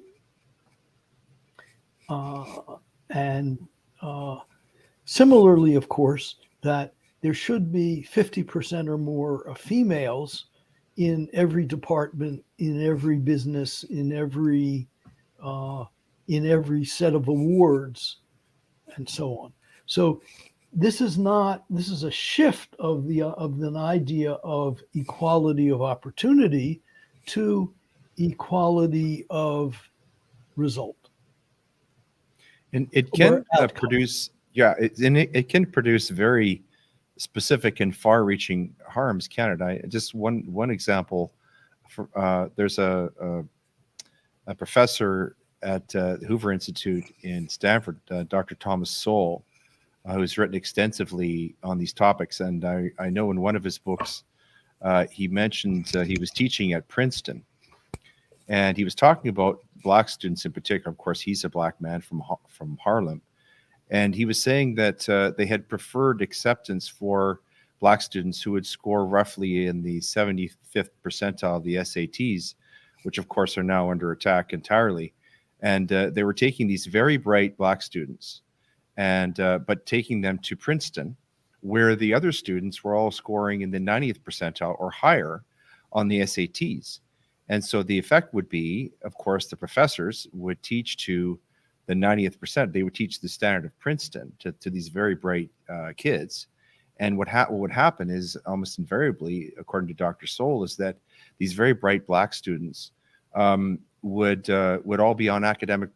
and similarly, of course, that there should be 50% or more of females in every department, in every business, in every set of awards, and so on. So this is a shift of an idea of equality of opportunity to equality of result. And it can outcome. produce, it can produce very specific and far-reaching harms. Canada, just one example. There's a professor at the Hoover Institute in Stanford, Dr. Thomas Sowell, who's written extensively on these topics. And I know in one of his books, he mentioned he was teaching at Princeton, and he was talking about Black students in particular. Of course, he's a Black man from Harlem. And he was saying that they had preferred acceptance for Black students who would score roughly in the 75th percentile of the SATs, which of course are now under attack entirely. And they were taking these very bright Black students, but taking them to Princeton, where the other students were all scoring in the 90th percentile or higher on the SATs. And so the effect would be, of course, the professors would teach to the 90th percent. They would teach the standard of Princeton to these very bright kids. And what would happen is almost invariably, according to Dr. Sowell, is that these very bright Black students would all be on academic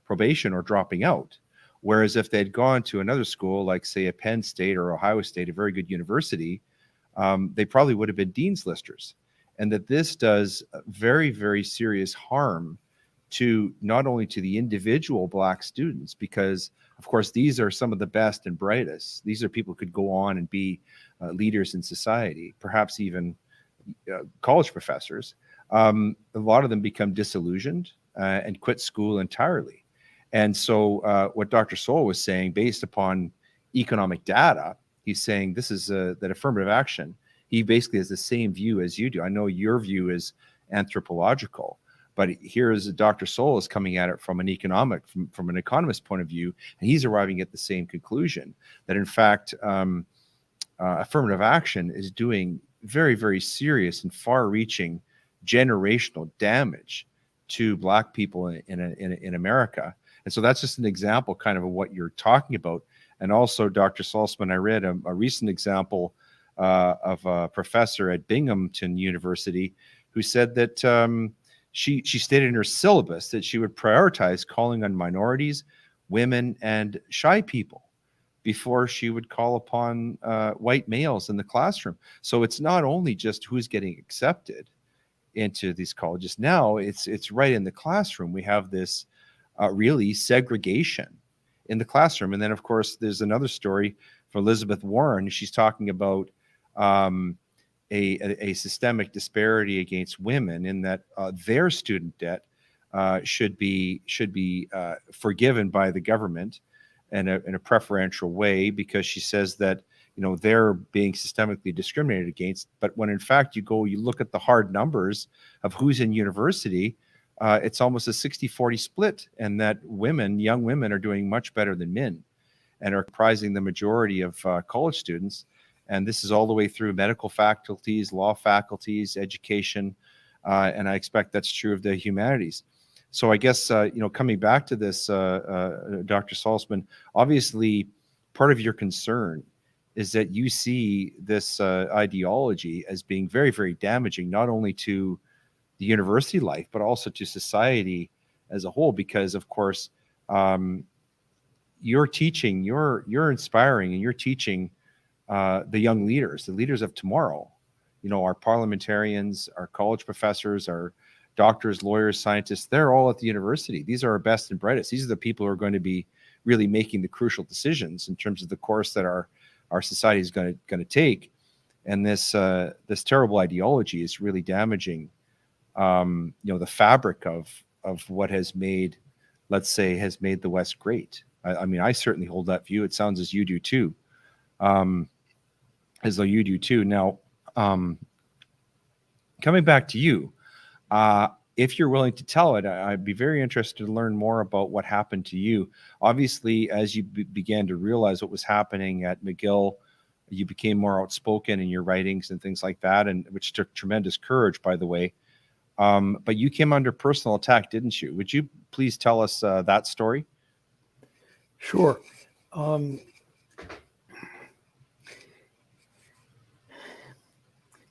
probation or dropping out. Whereas if they'd gone to another school, like say a Penn State or Ohio State, a very good university, they probably would have been dean's listers. And that this does very, very serious harm to not only to the individual Black students, because of course these are some of the best and brightest. These are people who could go on and be leaders in society, perhaps even college professors. A lot of them become disillusioned and quit school entirely. And so what Dr. Sowell was saying, based upon economic data, he's saying this is that affirmative action. He basically has the same view as you do. I know your view is anthropological, but here is Dr. Sowell is coming at it from an from an economist point of view, and he's arriving at the same conclusion that in fact affirmative action is doing very, very serious and far-reaching generational damage to Black people in America. And so that's just an example kind of what you're talking about. And also, Dr. Salzman, I read a recent example of a professor at Binghamton University who said that she stated in her syllabus that she would prioritize calling on minorities, women, and shy people before she would call upon white males in the classroom. So it's not only just who's getting accepted into these colleges. Now it's right in the classroom. We have this really segregation in the classroom. And then, of course, there's another story for Elizabeth Warren. She's talking about a systemic disparity against women in that their student debt should be forgiven by the government in a preferential way, because she says that they're being systemically discriminated against. But when in fact you look at the hard numbers of who's in university, it's almost a 60-40 split, and that young women are doing much better than men and are comprising the majority of college students. And this is all the way through medical faculties, law faculties, education, and I expect that's true of the humanities. So I guess, coming back to this, Dr. Salzman, obviously part of your concern is that you see this ideology as being very, very damaging, not only to the university life, but also to society as a whole, because of course, you're teaching, you're inspiring, and you're teaching the young leaders, the leaders of tomorrow, our parliamentarians, our college professors, our doctors, lawyers, scientists, they're all at the university. These are our best and brightest. These are the people who are going to be really making the crucial decisions in terms of the course that our society is going to take. And this terrible ideology is really damaging, the fabric of what has made, let's say, the West great. I mean, I certainly hold that view. It sounds as you do too, as though you do too. Now, coming back to you, if you're willing to tell it, I'd be very interested to learn more about what happened to you. Obviously, as you began to realize what was happening at McGill, you became more outspoken in your writings and things like that, and which took tremendous courage, by the way. But you came under personal attack, didn't you? Would you please tell us that story? Sure.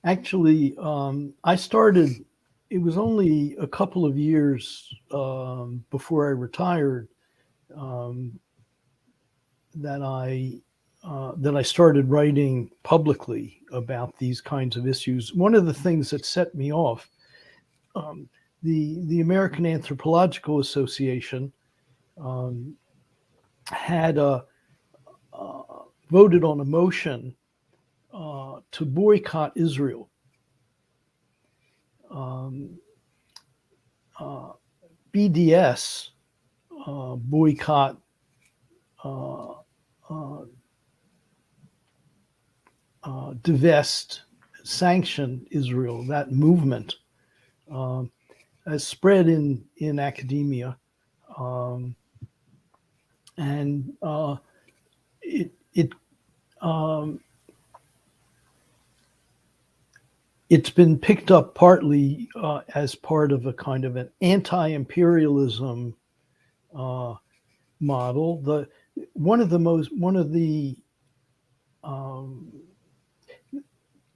Actually, I started, it was only a couple of years before I retired that I started writing publicly about these kinds of issues. One of the things that set me off, the American Anthropological Association had voted on a motion to boycott Israel. BDS boycott divest, sanction Israel. That movement has spread in academia, and it's been picked up partly as part of a kind of an anti-imperialism model.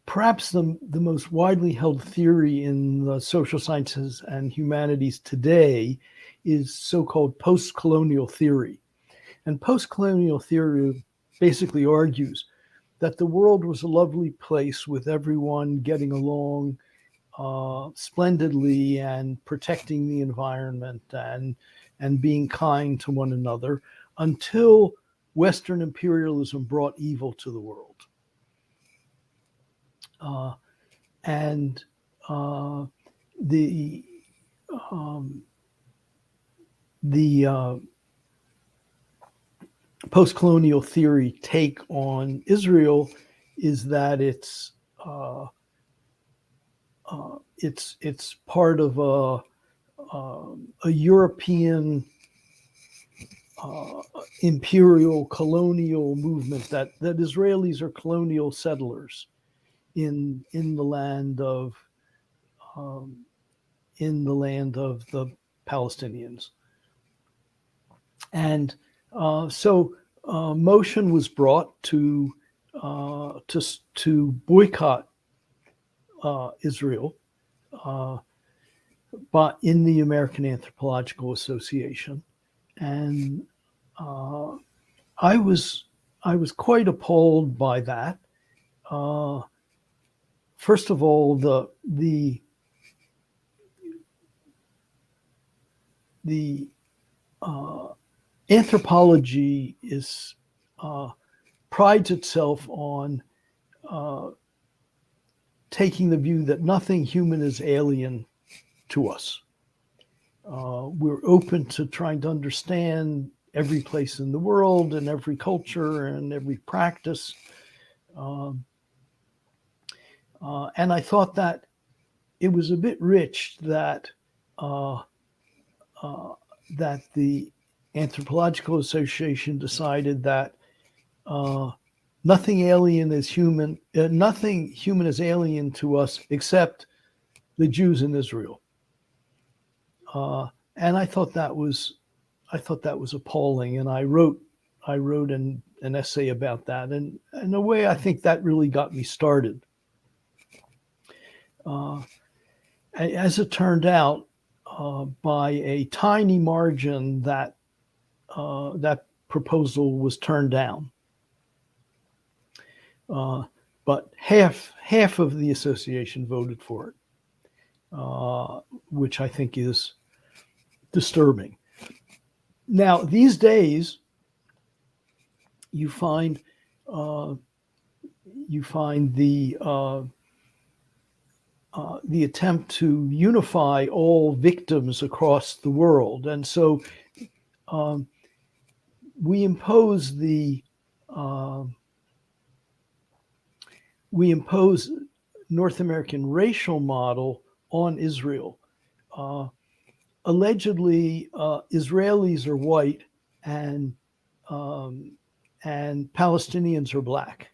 Perhaps the most widely held theory in the social sciences and humanities today is so-called post-colonial theory. And post-colonial theory basically argues that the world was a lovely place with everyone getting along splendidly and protecting the environment and being kind to one another until Western imperialism brought evil to the world. The post-colonial theory take on Israel is that it's part of a European imperial colonial movement, that Israelis are colonial settlers in the land of the Palestinians. And so motion was brought to boycott Israel, but in the American Anthropological Association, and I was quite appalled by that. First of all, the anthropology prides itself on taking the view that nothing human is alien to us. We're open to trying to understand every place in the world and every culture and every practice. And I thought that it was a bit rich that the Anthropological Association decided that nothing human is alien to us except the Jews in Israel. And I thought that was appalling. And I wrote an essay about that. And in a way, I think that really got me started. As it turned out, by a tiny margin, that proposal was turned down. But half of the association voted for it, which I think is disturbing. Now, these days, you find the attempt to unify all victims across the world, and so um, we impose North American racial model on Israel. Uh, Allegedly, Israelis are white and Palestinians are black,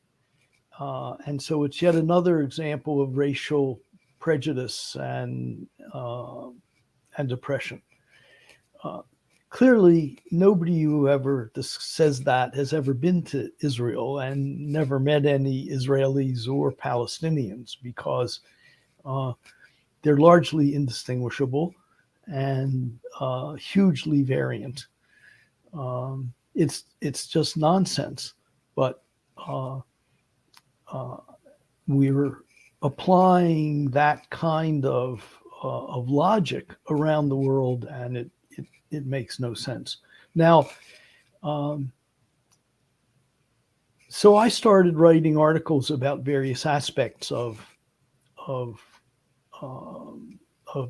and so it's yet another example of racial prejudice and oppression. Uh, Clearly, nobody who ever says that has ever been to Israel and never met any Israelis or Palestinians, because they're largely indistinguishable and hugely variant. It's just nonsense, but we're applying that kind of logic around the world, and it makes no sense. Now, so I started writing articles about various aspects of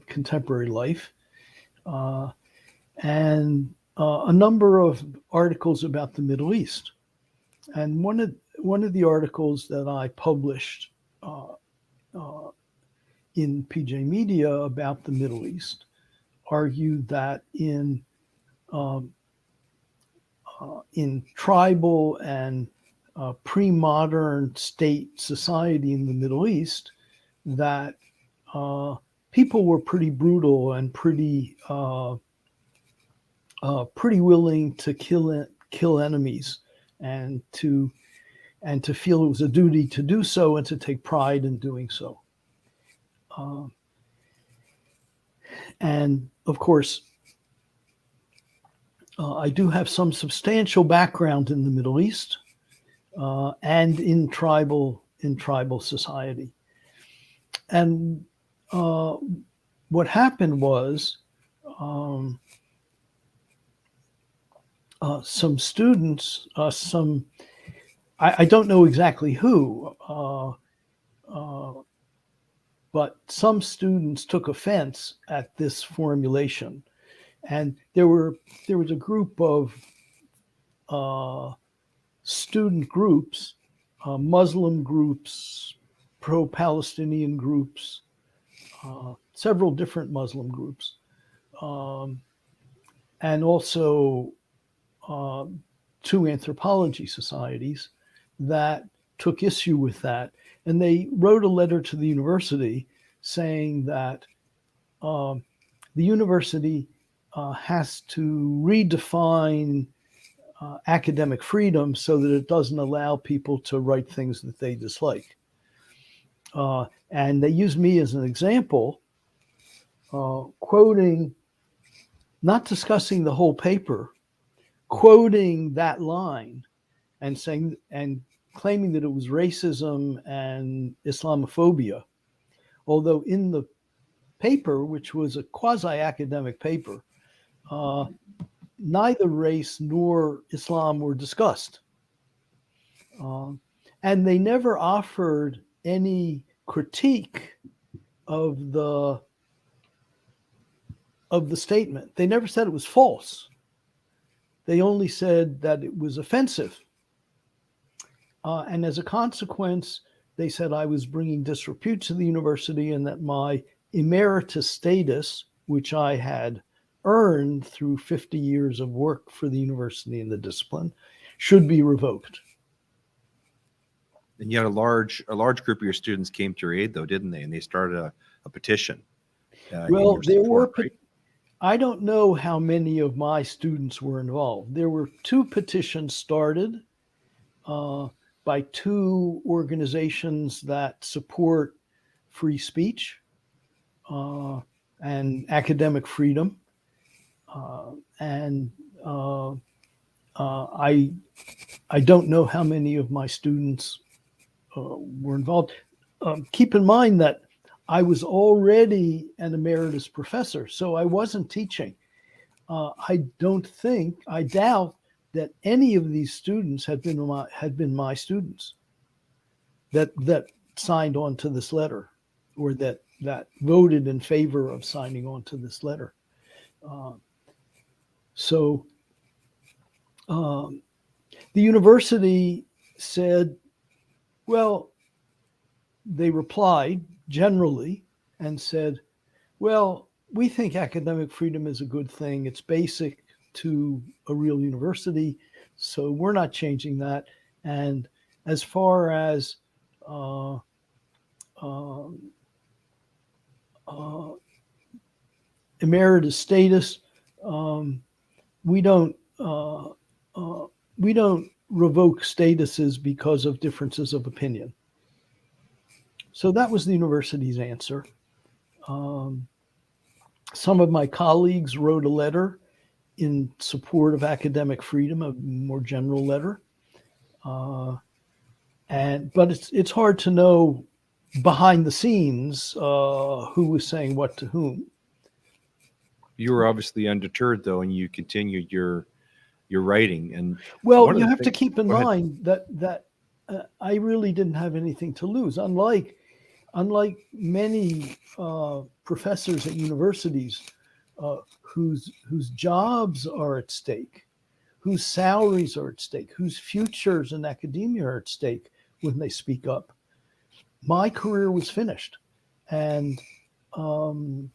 contemporary life, and a number of articles about the Middle East. And one of the articles that I published in PJ Media about the Middle East argued that in tribal and pre-modern state society in the Middle East, that people were pretty brutal and pretty willing to kill enemies, and to feel it was a duty to do so and to take pride in doing so. And of course, I do have some substantial background in the Middle East and in tribal society. And what happened was some students, I don't know exactly who, but some students took offense at this formulation. And there was a group of student groups, Muslim groups, pro-Palestinian groups, several different Muslim groups, and also two anthropology societies that took issue with that. And they wrote a letter to the university saying that the university has to redefine academic freedom so that it doesn't allow people to write things that they dislike. And they used me as an example, quoting, not discussing the whole paper, quoting that line and saying, and claiming that it was racism and Islamophobia. Although in the paper, which was a quasi-academic paper, neither race nor Islam were discussed. And they never offered any critique of the statement. They never said it was false. They only said that it was offensive. And as a consequence, they said I was bringing disrepute to the university and that my emeritus status, which I had earned through 50 years of work for the university in the discipline, should be revoked. And yet a large group of your students came to your aid, though, didn't they? And they started a petition. Well, there were, right? I don't know how many of my students were involved. There were two petitions started by two organizations that support free speech and academic freedom. I don't know how many of my students were involved. Keep in mind that I was already an emeritus professor, so I wasn't teaching. I doubt that any of these students had been my students that signed on to this letter, or that voted in favor of signing on to this letter. So the university said, well, they replied generally and said, well, we think academic freedom is a good thing. It's basic to a real university, so we're not changing that. And as far as emeritus status, we don't revoke statuses because of differences of opinion. So that was the university's answer. Some of my colleagues wrote a letter in support of academic freedom, a more general letter. But it's hard to know behind the scenes who was saying what to whom. You were obviously undeterred, though, and you continued your writing. And well, you have to keep in mind that I really didn't have anything to lose. Unlike many professors at universities whose jobs are at stake, whose salaries are at stake, whose futures in academia are at stake when they speak up. My career was finished, and I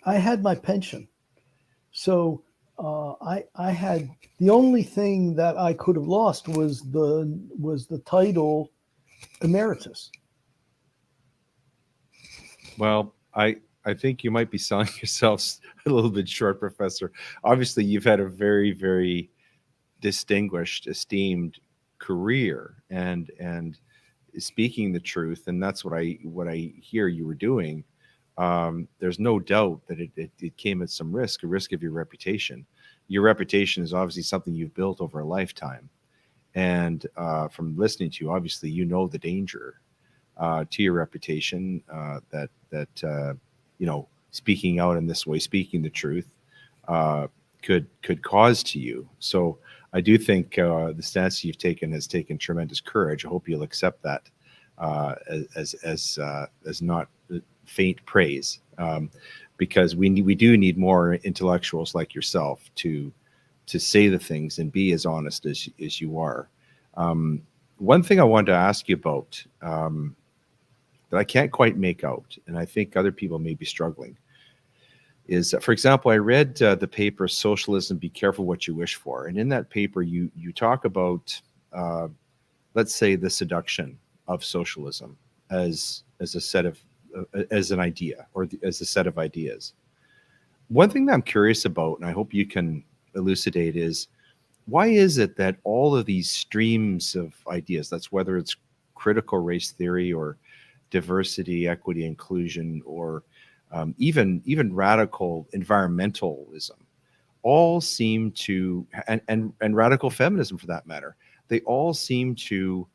had my pension, so I had, the only thing that I could have lost was the title emeritus. Well, I think you might be selling yourselves a little bit short, Professor. Obviously, you've had a very, very distinguished, esteemed career, and speaking the truth, and that's what I hear you were doing. There's no doubt that it came at some risk, a risk of your reputation. Your reputation is obviously something you've built over a lifetime, and from listening to you, obviously you know the danger to your reputation that speaking out in this way, speaking the truth, could cause to you. So I do think the stance you've taken has taken tremendous courage. I hope you'll accept that as not faint praise, because we do need more intellectuals like yourself to say the things and be as honest as you are. One thing I wanted to ask you about that I can't quite make out, and I think other people may be struggling, is, for example, I read the paper "Socialism: Be Careful What You Wish For," and in that paper you talk about, let's say, the seduction of socialism as a set of as an idea, or as a set of ideas. One thing that I'm curious about, and I hope you can elucidate, is why is it that all of these streams of ideas, that's whether it's critical race theory or diversity, equity, inclusion, or even radical environmentalism, all seem to, and radical feminism for that matter, they all seem to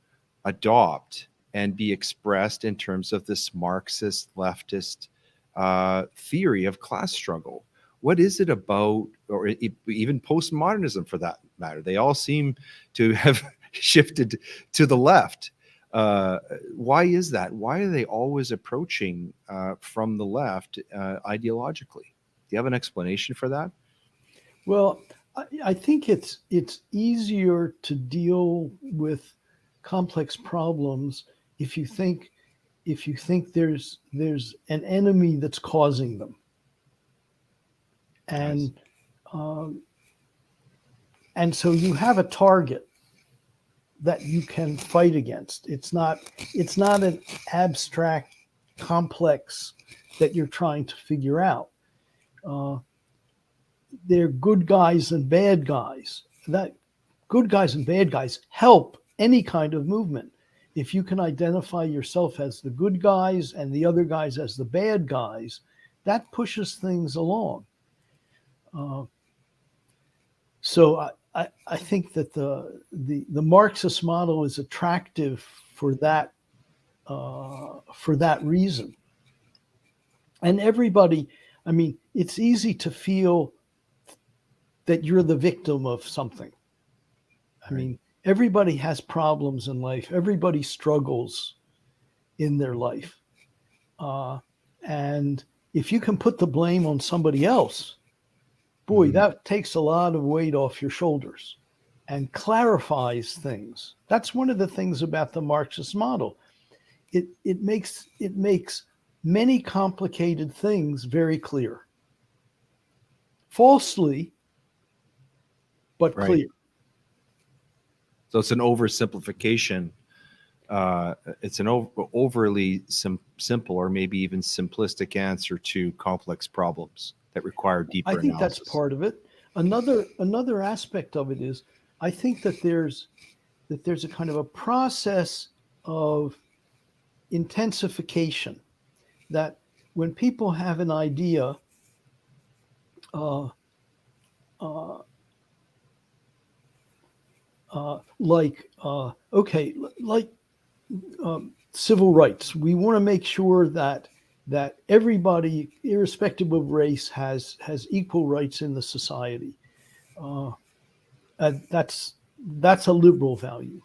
adopt and be expressed in terms of this Marxist leftist theory of class struggle. What is it about, or even postmodernism for that matter? They all seem to have shifted to the left. Why is that? Why are they always approaching from the left ideologically? Do you have an explanation for that? Well, I think it's easier to deal with complex problems if you think there's an enemy that's causing them, and Nice. And so you have a target that you can fight against. It's not an abstract complex that you're trying to figure out. They're good guys and bad guys. That good guys and bad guys help any kind of movement. If you can identify yourself as the good guys and the other guys as the bad guys, that pushes things along. So I think that the Marxist model is attractive for that reason. And everybody, I mean, it's easy to feel that you're the victim of something. I mean, everybody has problems in life. Everybody struggles in their life. And if you can put the blame on somebody else, boy, that takes a lot of weight off your shoulders and clarifies things. That's one of the things about the Marxist model. It makes many complicated things very clear. Falsely, but clear. So it's an oversimplification. It's an overly simple or maybe even simplistic answer to complex problems that require deeper analysis. I think that's part of it. Another aspect of it is I think that there's a kind of a process of intensification, that when people have an idea, like civil rights, we want to make sure that everybody, irrespective of race, has equal rights in the society. That's a liberal value,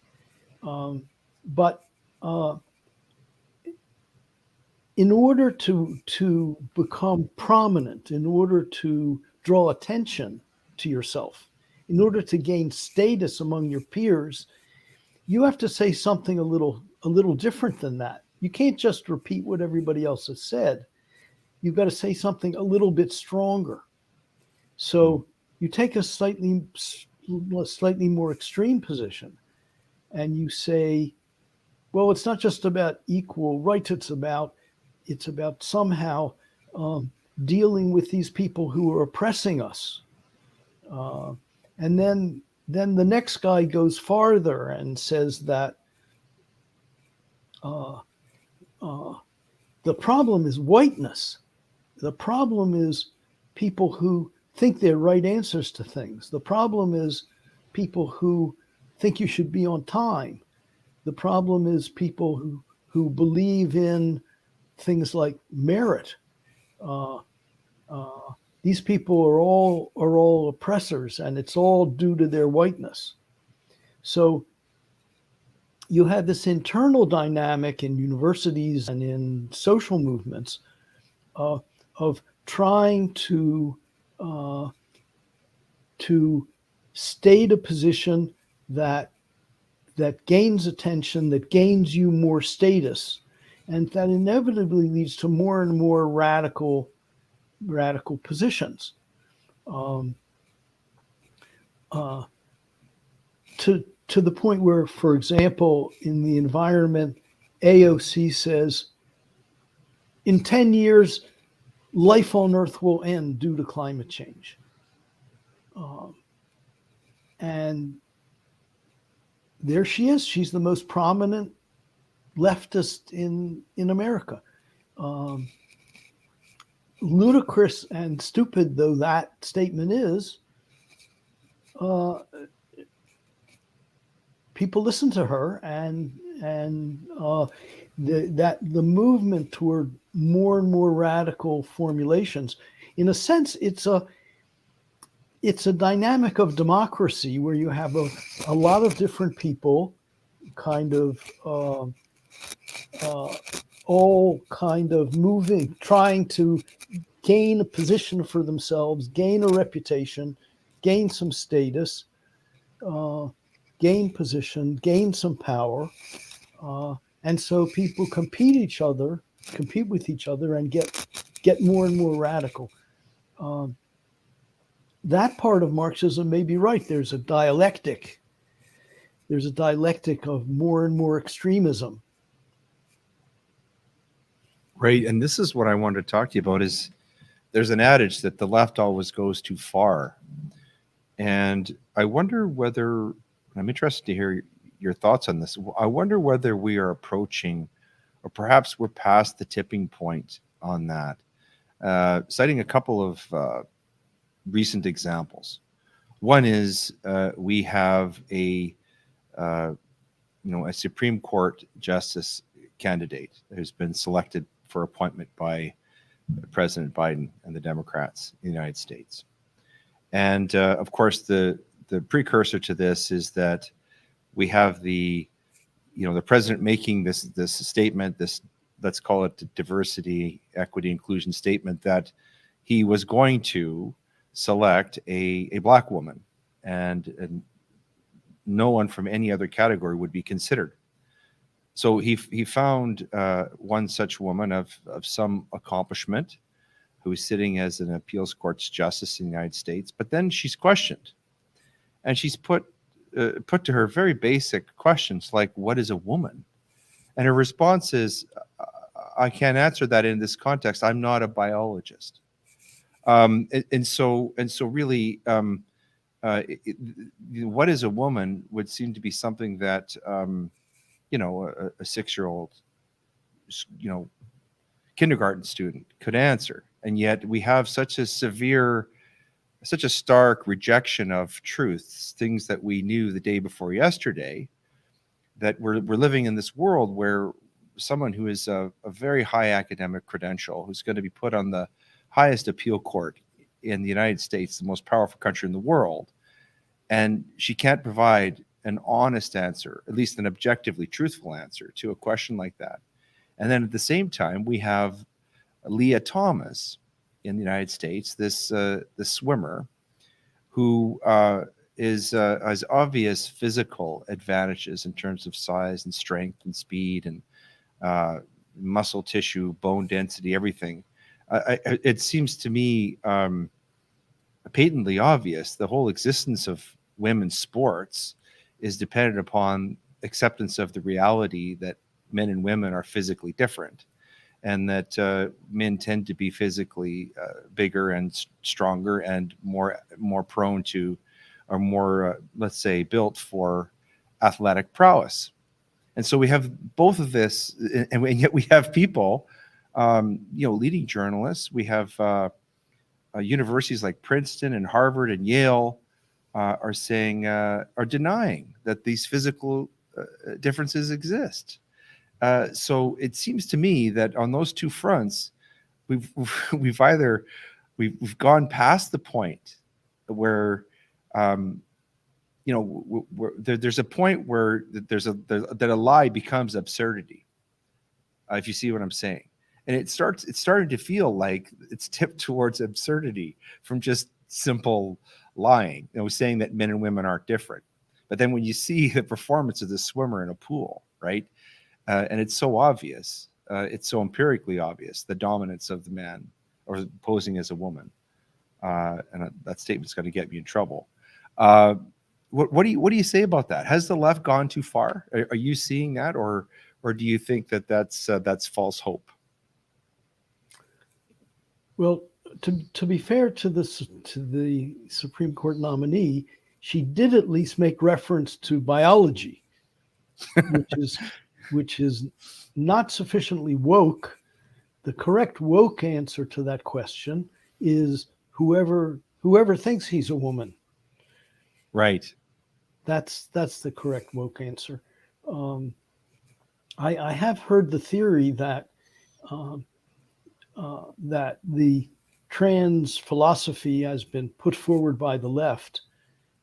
but in order to become prominent, in order to draw attention to yourself, in order to gain status among your peers, you have to say something a little different than that. You can't just repeat what everybody else has said. You've got to say something a little bit stronger. So you take a slightly more extreme position and you say, well, it's not just about equal rights. It's about somehow dealing with these people who are oppressing us. And then the next guy goes farther and says that the problem is whiteness. The problem is people who think they're right answers to things. The problem is people who think you should be on time. The problem is people who believe in things like merit. These people are all oppressors, and it's all due to their whiteness. So you have this internal dynamic in universities and in social movements of trying to state a position that gains attention, that gains you more status, and that inevitably leads to more and more radical positions. To the point where, for example, in the environment, AOC says, in 10 years, life on Earth will end due to climate change. And there she is. She's the most prominent leftist in America. Ludicrous and stupid though that statement is, people listen to her, and the movement toward more and more radical formulations. In a sense, it's a dynamic of democracy where you have a lot of different people, kind of all kind of moving, trying to gain a position for themselves, gain a reputation, gain some status, gain position, gain some power. And so people compete with each other and get more and more radical. That part of Marxism may be right. There's a dialectic of more and more extremism. Right. And this is what I wanted to talk to you about is there's an adage that the left always goes too far. And I wonder whether, I'm interested to hear your thoughts on this. I wonder whether we are approaching, or perhaps we're past the tipping point on that. Citing a couple of recent examples. One is we have a Supreme Court justice candidate who's been selected for appointment by President Biden and the Democrats in the United States. And of course, the precursor to this is that we have the president making this statement, this, let's call it the diversity, equity, inclusion statement, that he was going to select a black woman, and no one from any other category would be considered. So he found one such woman of some accomplishment, who is sitting as an appeals court's justice in the United States. But then she's questioned, and she's put to her very basic questions like, "What is a woman?" And her response is, "I can't answer that in this context. I'm not a biologist." And so really, what is a woman would seem to be something that a 6-year-old, kindergarten student could answer. And yet we have such a stark rejection of truths, things that we knew the day before yesterday, that we're living in this world where someone who is a very high academic credential, who's going to be put on the highest appeal court in the United States, the most powerful country in the world, and she can't provide an honest answer, at least an objectively truthful answer to a question like that. And then at the same time, we have Leah Thomas in the United States, this swimmer who has obvious physical advantages in terms of size and strength and speed and muscle tissue, bone density, everything. It seems to me patently obvious the whole existence of women's sports is dependent upon acceptance of the reality that men and women are physically different, and that men tend to be physically bigger and stronger and more prone to, or more, let's say, built for athletic prowess. And so we have both of this, and yet we have people, leading journalists. We have universities like Princeton and Harvard and Yale are denying that these physical differences exist. So it seems to me that on those two fronts, we've gone past the point where there's a point where that a lie becomes absurdity. If you see what I'm saying, and it's starting to feel like it's tipped towards absurdity from just simple lying, saying that men and women aren't different. But then when you see the performance of the swimmer in a pool, right? And it's so obvious, it's so empirically obvious, the dominance of the man or posing as a woman. And that statement's going to get me in trouble. What do you say about that? Has the left gone too far? Are you seeing that, or do you think that that's false hope? Well, to be fair to the Supreme Court nominee, she did at least make reference to biology, which is not sufficiently woke. The correct woke answer to that question is whoever thinks he's a woman. Right. That's the correct woke answer. I have heard the theory that that the trans philosophy has been put forward by the left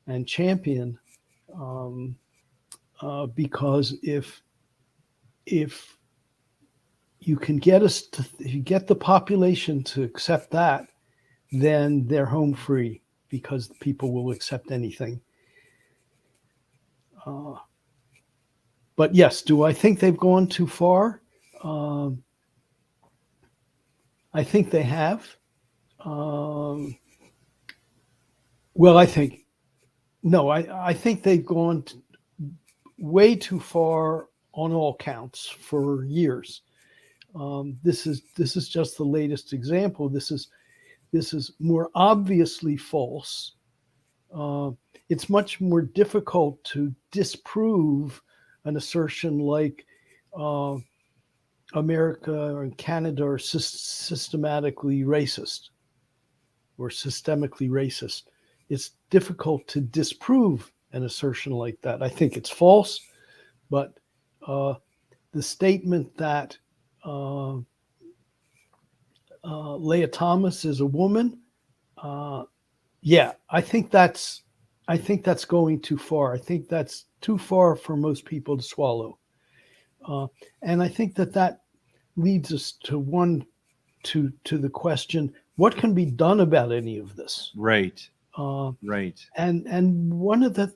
and championed because if you can get if you get the population to accept that, then they're home free because people will accept anything. But yes, do I think they've gone too far? I think they have. Well, I think they've gone way too far on all counts for years. This is just the latest example. This is more obviously false. It's much more difficult to disprove an assertion like America or Canada are systematically racist or systemically racist. It's difficult to disprove an assertion like that. I think it's false, but the statement that Leah Thomas is a woman, Yeah, I think that's going too far. I think that's too far for most people to swallow. Uh, and I think that leads us to the question: what can be done about any of this? Right. Uh, Right. and one of the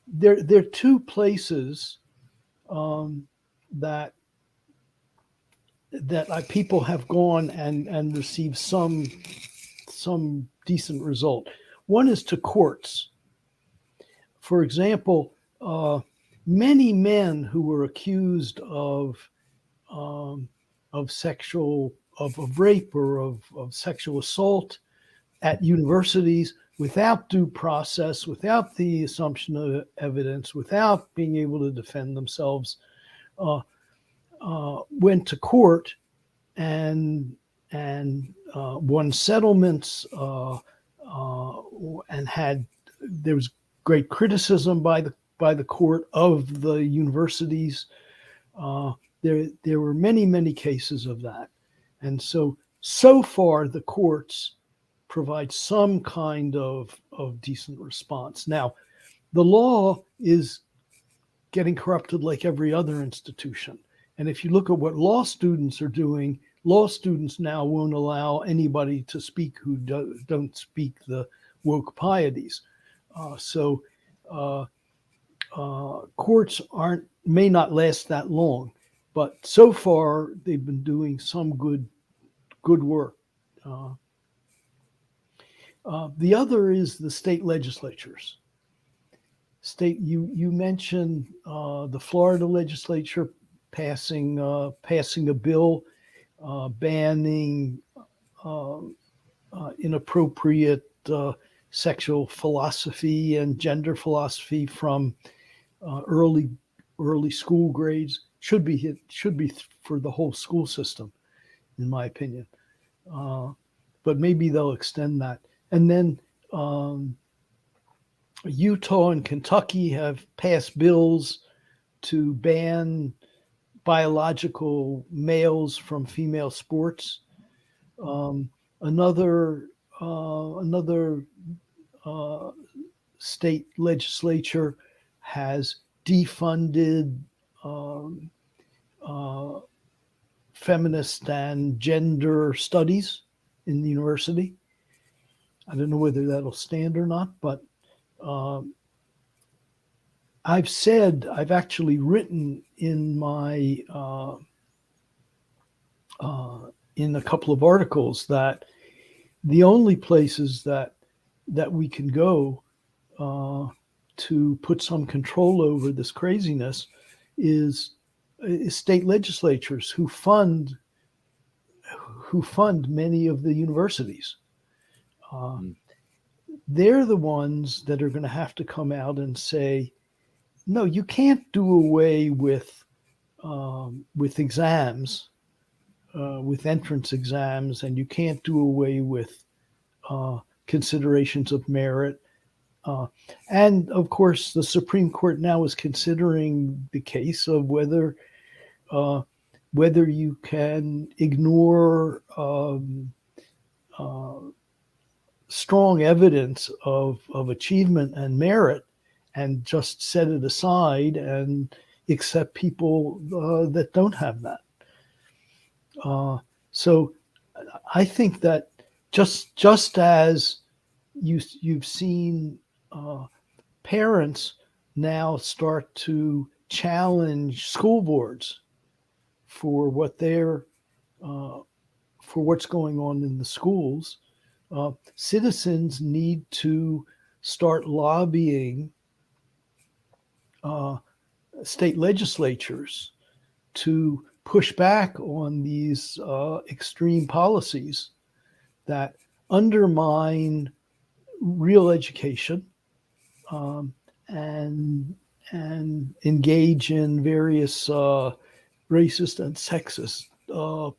there are two places um, that people have gone and received some decent result. One is to courts. For example, many men who were accused um, of rape or of sexual assault at universities without due process, without the assumption of evidence, without being able to defend themselves, uh, went to court and won settlements and had there was great criticism by the court of the universities. Uh, there were many cases of that, and so far the courts provide some kind of decent response. Now, the law is getting corrupted like every other institution. And if you look at what law students are doing, law students now won't allow anybody to speak who don't speak the woke pieties. So uh, courts may not last that long, but so far they've been doing some good work. Uh, the other is the state legislatures. You mentioned the Florida legislature passing a bill banning uh, inappropriate sexual philosophy and gender philosophy from early school grades. Should be for the whole school system, in my opinion. But maybe they'll extend that. And then Utah and Kentucky have passed bills to ban biological males from female sports. Um, another uh, state legislature has defunded um, uh, feminist and gender studies in the university. I don't know whether that'll stand or not, but um, I've actually written in a couple of articles that the only places that we can go uh, to put some control over this craziness is, is state legislatures who fund many of the universities. Uh, Mm. they're the ones that are going to have to come out and say, no, you can't do away with exams, with entrance exams, and you can't do away with considerations of merit. Uh, and of course, the Supreme Court now is considering the case of uh, whether you can ignore uh, strong evidence of achievement and merit and just set it aside and accept people that don't have that. Uh, so I think that just as you've seen parents now start to challenge school boards for uh, for what's going on in the schools, citizens need to start lobbying uh, state legislatures to push back on these extreme policies that undermine real education um, and engage in various racist and sexist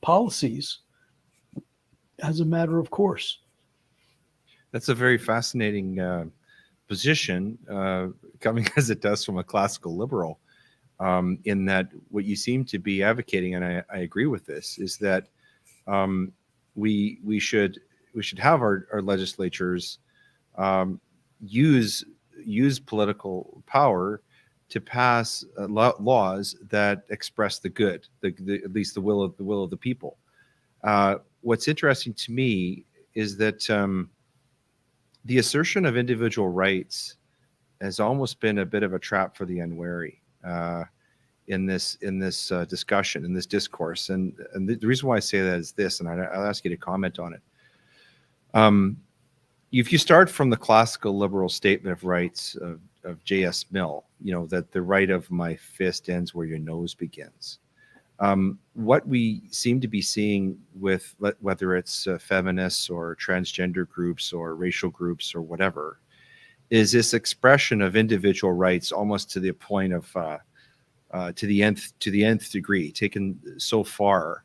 policies as a matter of course. That's a very fascinating position, coming as it does from a classical liberal. In that, what you seem to be advocating, and I agree with this, is that um, we should have our legislatures um, use political power to pass laws that express the good, at least the will of the people. What's interesting to me is that the assertion of individual rights has almost been a bit of a trap for the unwary in this discussion, in this discourse. And the reason why I say that is this, and I'll ask you to comment on it. If you start from the classical liberal statement of rights of J.S. Mill, that the right of my fist ends where your nose begins. What we seem to be seeing with whether it's feminists or transgender groups or racial groups or whatever, is this expression of individual rights almost to the point of to the nth degree, taken so far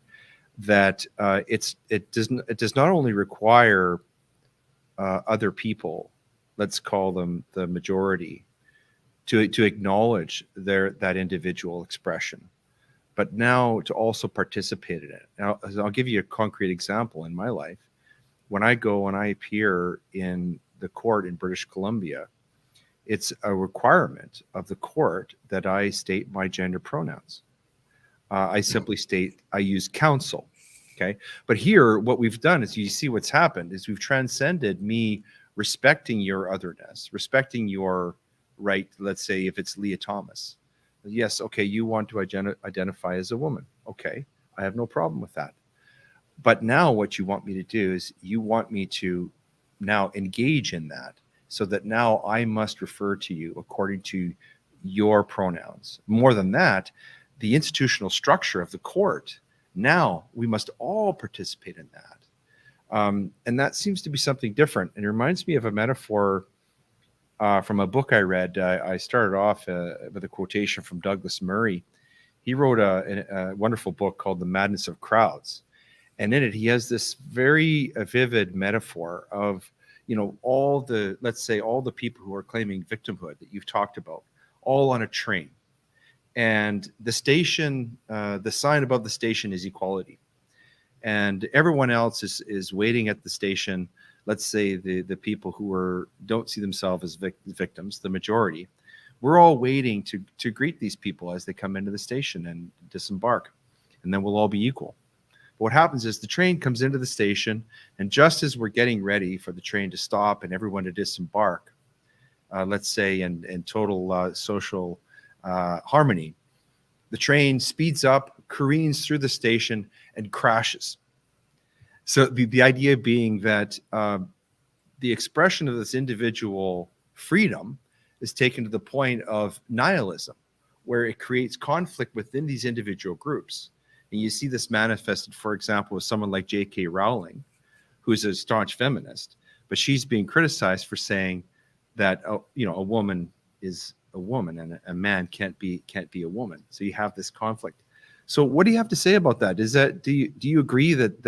that it does not only require other people, let's call them the majority, to acknowledge that individual expression, but now to also participate in it. Now, I'll give you a concrete example in my life. When I go and I appear in the court in British Columbia, it's a requirement of the court that I state my gender pronouns. I simply state I use counsel. Okay. But here, what we've done is, you see what's happened is we've transcended me respecting your otherness, respecting your right. Let's say if it's Leah Thomas. Yes. Okay. You want to identify as a woman. Okay. I have no problem with that. But now what you want me to do is you want me to now engage in that, so that now I must refer to you according to your pronouns. More than that, the institutional structure of the court, now we must all participate in that. And that seems to be something different. And it reminds me of a metaphor from a book I read. I started off with a quotation from Douglas Murray. He wrote a wonderful book called The Madness of Crowds. And in it, he has this very vivid metaphor of, all the, let's say, all the people who are claiming victimhood that you've talked about, all on a train. And the station, the sign above the station is equality. And everyone else is waiting at the station. Let's say the people who don't see themselves as victims, the majority. We're all waiting to greet these people as they come into the station and disembark. And then we'll all be equal. But what happens is the train comes into the station, and just as we're getting ready for the train to stop and everyone to disembark, let's say in total social harmony, the train speeds up, careens through the station, and crashes. So the idea being that the expression of this individual freedom is taken to the point of nihilism, where it creates conflict within these individual groups. And you see this manifested, for example, with someone like J.K. Rowling, who's a staunch feminist, but she's being criticized for saying that a woman is a woman and a man can't be a woman. So you have this conflict. So what do you have to say about that? Do you agree that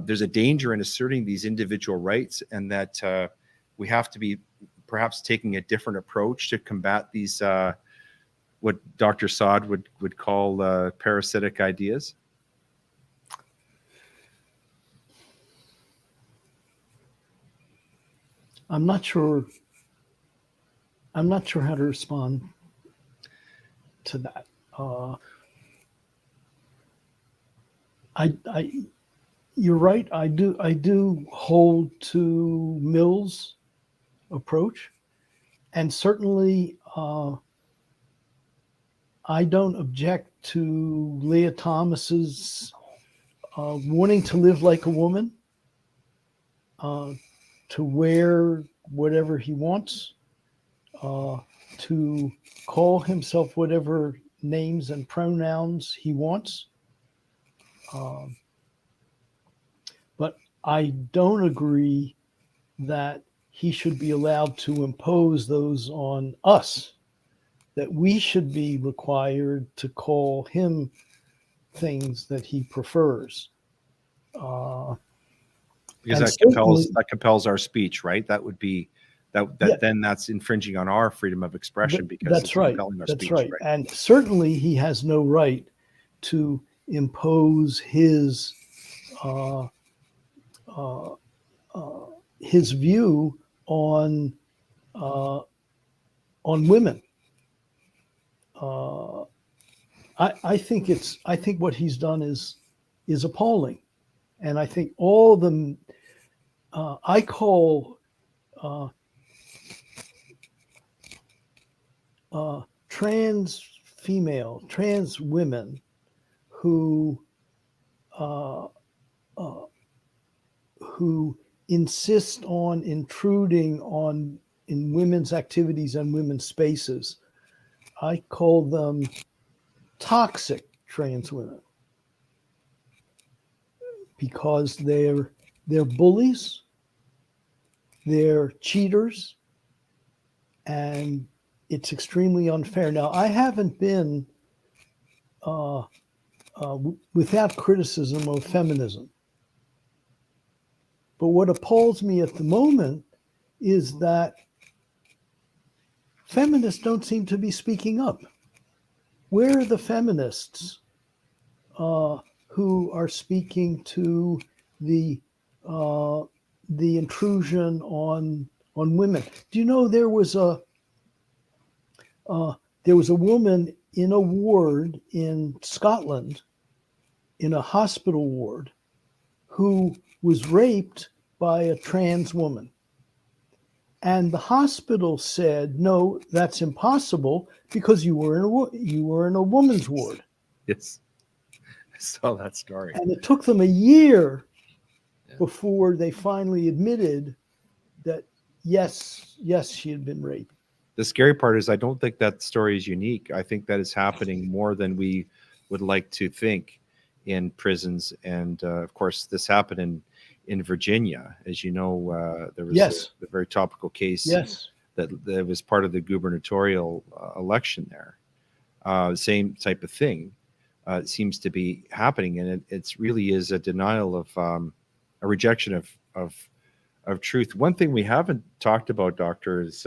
there's a danger in asserting these individual rights, and that we have to be perhaps taking a different approach to combat these what Dr. Saad would call parasitic ideas? I'm not sure how to respond to that. You're right. I do hold to Mill's approach, and certainly I don't object to Leah Thomas's wanting to live like a woman, to wear whatever he wants, to call himself whatever names and pronouns he wants. But I don't agree that he should be allowed to impose those on us, that we should be required to call him things that he prefers. Because that compels our speech, right? That would be then that's infringing on our freedom of expression, because that's it's right. compelling our That's speech, right. And certainly he has no right to impose his his view on women. Uh, I think what he's done is appalling, and I think all the I call uh, trans women who uh, uh, who insist on intruding on in women's activities and women's spaces. I call them toxic trans women because they're bullies, they're cheaters, and it's extremely unfair. Now, I haven't been without criticism of feminism, but what appalls me at the moment is that feminists don't seem to be speaking up. Where are the feminists who are speaking to the intrusion on women? Do you know there was a woman in a ward in Scotland, in a hospital ward, who was raped by a trans woman. And the hospital said, no, that's impossible because you were in a woman's ward. Yes, I saw that story. And it took them a year before they finally admitted that, yes, she had been raped. The scary part is I don't think that story is unique. I think that is happening more than we would like to think in prisons. And of course, this happened in Virginia. As you know, there was a very topical case that was part of the gubernatorial election there. Same type of thing seems to be happening. And it really is a denial of a rejection of truth. One thing we haven't talked about, Doctor, is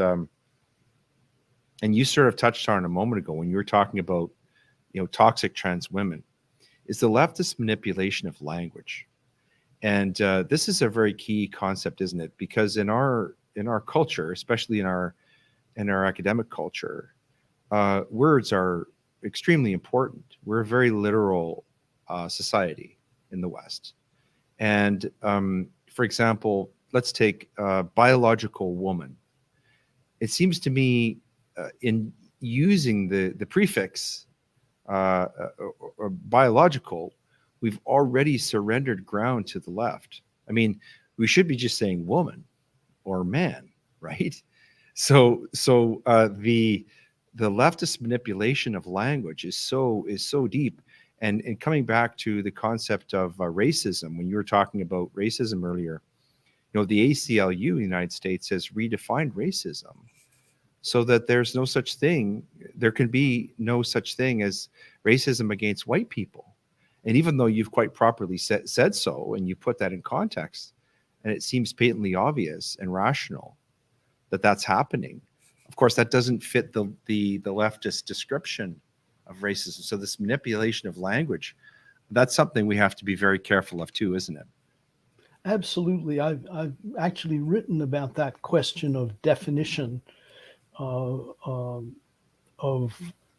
and you sort of touched on a moment ago when you were talking about, toxic trans women, is the leftist manipulation of language. And this is a very key concept, isn't it? Because in our culture, especially in our academic culture, words are extremely important. We're a very literal society in the West. And for example, let's take biological woman. It seems to me in using the prefix or biological, we've already surrendered ground to the left. I mean, we should be just saying woman or man, right? So the leftist manipulation of language is so deep. And coming back to the concept of racism, when you were talking about racism earlier, the ACLU in the United States has redefined racism so that there can be no such thing as racism against white people. And even though you've quite properly said so, and you put that in context, and it seems patently obvious and rational that that's happening, of course, that doesn't fit the leftist description of racism. So this manipulation of language, that's something we have to be very careful of too, isn't it? Absolutely. I've actually written about that question of definition of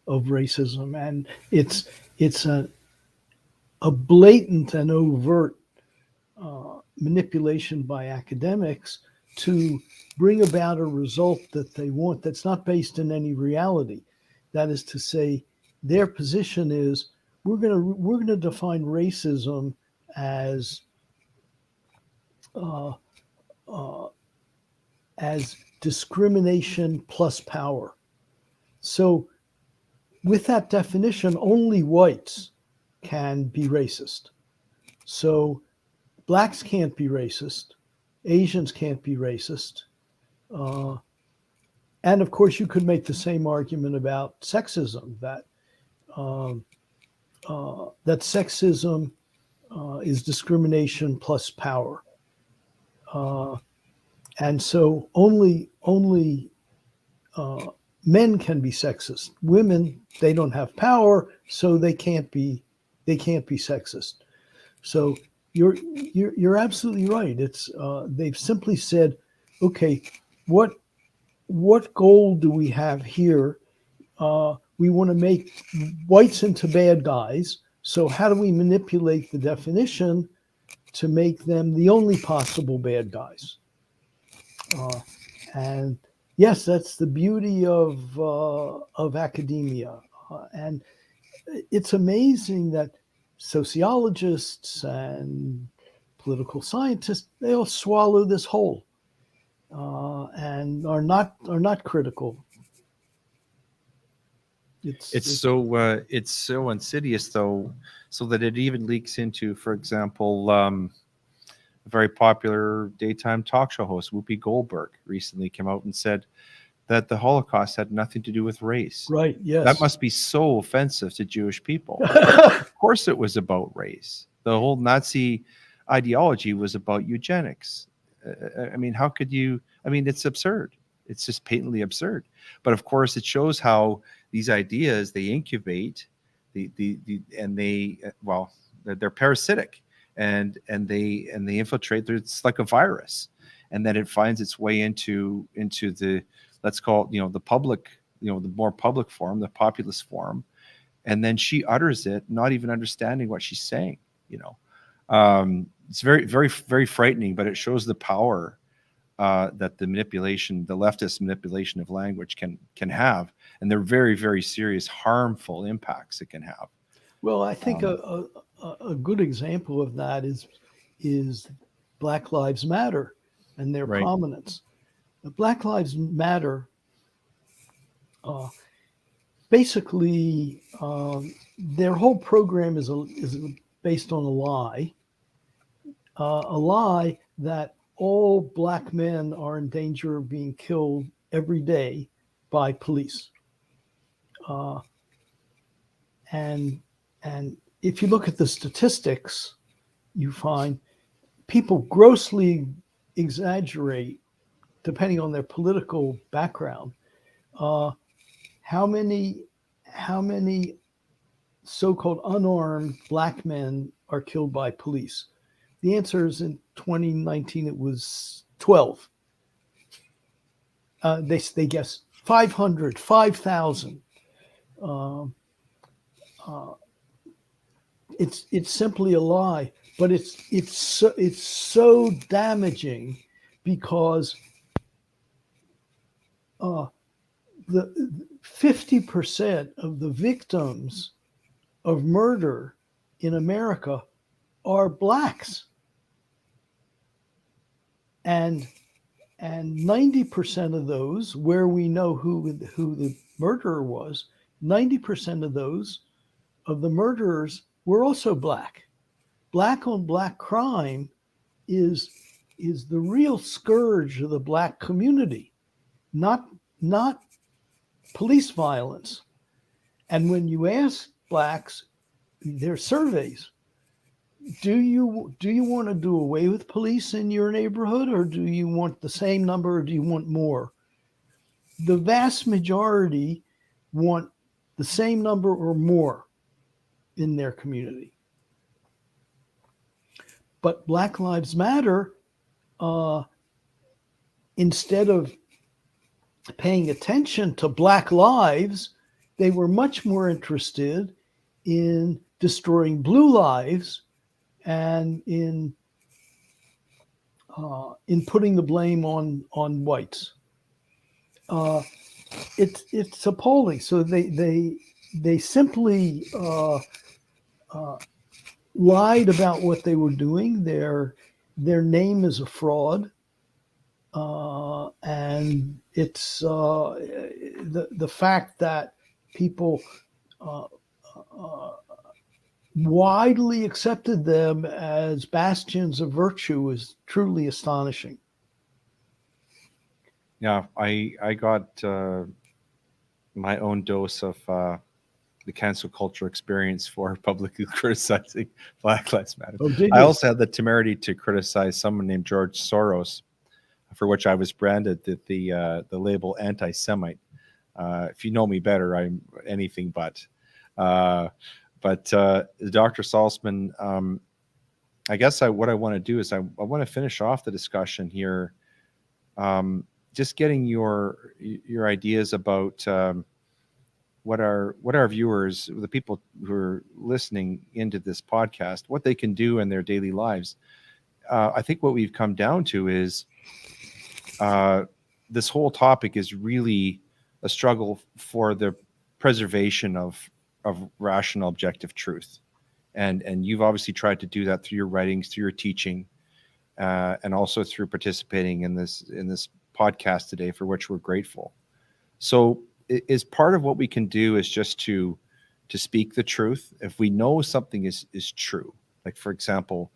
racism, and it's a blatant and overt manipulation by academics to bring about a result that they want that's not based in any reality. That is to say, their position is we're going to define racism as discrimination plus power. So with that definition, only whites can be racist. So blacks can't be racist, Asians can't be racist. And of course, you could make the same argument about sexism, that sexism is discrimination plus power. And so only men can be sexist. Women, they don't have power, so they can't be sexist. So you're absolutely right. It's they've simply said, okay, what goal do we have here? We want to make whites into bad guys. So how do we manipulate the definition to make them the only possible bad guys? And yes, that's the beauty of academia. And it's amazing that sociologists and political scientists, they all swallow this whole and are not critical. It's so insidious, though, so that it even leaks into, for example, a very popular daytime talk show host, Whoopi Goldberg, recently came out and said that the Holocaust had nothing to do with race. right. Yes. That must be so offensive to Jewish people. Of course, it was about race. The whole Nazi ideology was about eugenics. I mean, how could you? I mean, it's absurd. It's just patently absurd. But of course, it shows how these ideas, they incubate, and they're parasitic, and they infiltrate. It's like a virus, and then it finds its way into the, let's call it, the public, the more public form, the populist form, and then she utters it, not even understanding what she's saying. It's very, very, very frightening, but it shows the power that the leftist manipulation of language can have, and they're very, very serious, harmful impacts it can have. Well, I think a good example of that is Black Lives Matter and their Right. prominence. The Black Lives Matter, basically, their whole program is based on a lie that all black men are in danger of being killed every day by police. And if you look at the statistics, you find people grossly exaggerate, depending on their political background, how many so-called unarmed black men are killed by police. The answer is in 2019 it was 12. They guess 500, 5,000. It's simply a lie, but it's so damaging because the 50% of the victims of murder in America are blacks, and 90% of those, where we know who the murderer was, 90% of the murderers were also black. Black on black crime is the real scourge of the black community, not police violence. And when you ask blacks, their surveys, do you want to do away with police in your neighborhood, or do you want the same number, or do you want more? The vast majority want the same number or more in their community. But Black Lives Matter, instead of paying attention to black lives, they were much more interested in destroying blue lives and in putting the blame on whites. It's appalling. So they simply lied about what they were doing. Their name is a fraud, and it's the fact that people widely accepted them as bastions of virtue is truly astonishing. Yeah, I got my own dose of the cancel culture experience for publicly criticizing Black Lives Matter. Oh, did I you? also had the temerity to criticize someone named George Soros, for which I was branded the label anti-Semite. If you know me better, I'm anything but. Dr. Salzman, I guess what I want to do is I want to finish off the discussion here, just getting your ideas about what our viewers, the people who are listening into this podcast, what they can do in their daily lives. I think what we've come down to is this whole topic is really a struggle for the preservation of rational, objective truth, and you've obviously tried to do that through your writings, through your teaching, and also through participating in this podcast today, for which we're grateful. So, is part of what we can do is just to speak the truth. If we know something is true, like for example,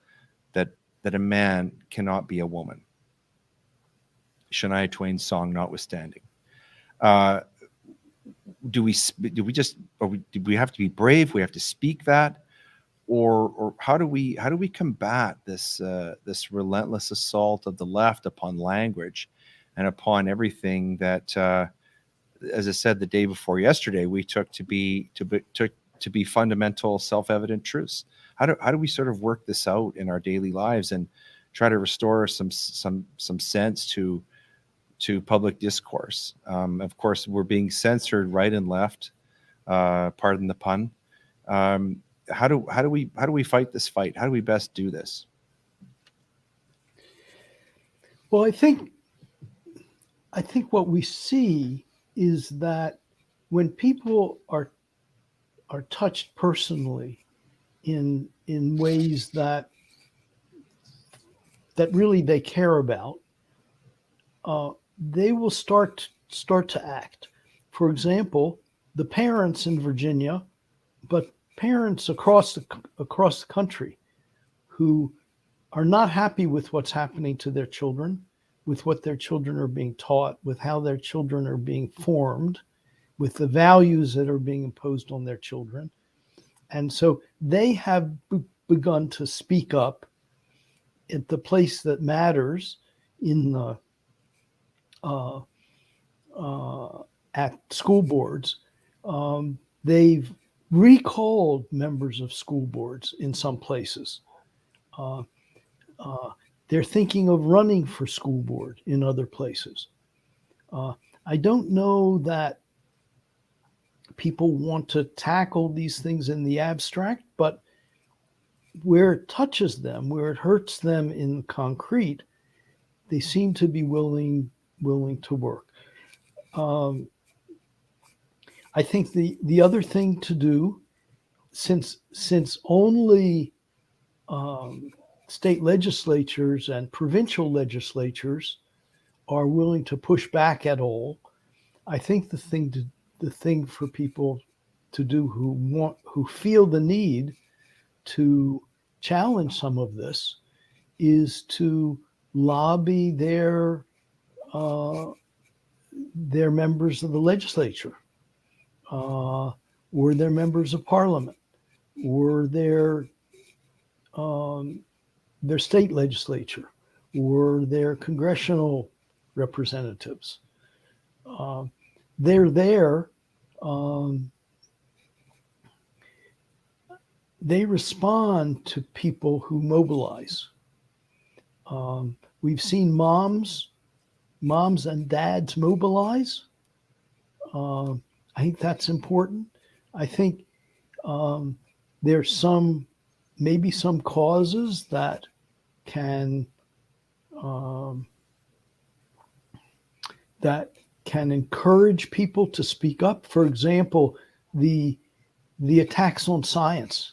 that a man cannot be a woman, Shania Twain's song notwithstanding, do we have to be brave? We have to speak that, or how do we combat this this relentless assault of the left upon language and upon everything that, as I said the day before yesterday, we took to be fundamental, self-evident truths? How do we sort of work this out in our daily lives and try to restore some sense to public discourse? Of course, we're being censored right and left. Pardon the pun. How do we fight this fight? How do we best do this? Well, I think what we see is that when people are touched personally in ways that really they care about, they will start to act. For example, the parents in Virginia, but parents across the country who are not happy with what's happening to their children, with what their children are being taught, with how their children are being formed, with the values that are being imposed on their children. And so they have begun to speak up at the place that matters in the at school boards. They've recalled members of school boards in some places. They're thinking of running for school board in other places. I don't know that people want to tackle these things in the abstract, but where it touches them, where it hurts them in concrete, they seem to be willing to work. I think the other thing to do, since only state legislatures and provincial legislatures are willing to push back at all, I think the thing for people to do who feel the need to challenge some of this is to lobby their members of the legislature, or their members of parliament, or their state legislature, or their congressional representatives. They're there. They respond to people who mobilize. We've seen moms and dads mobilize. I think that's important. I think there's maybe some causes that can encourage people to speak up. For example, the attacks on science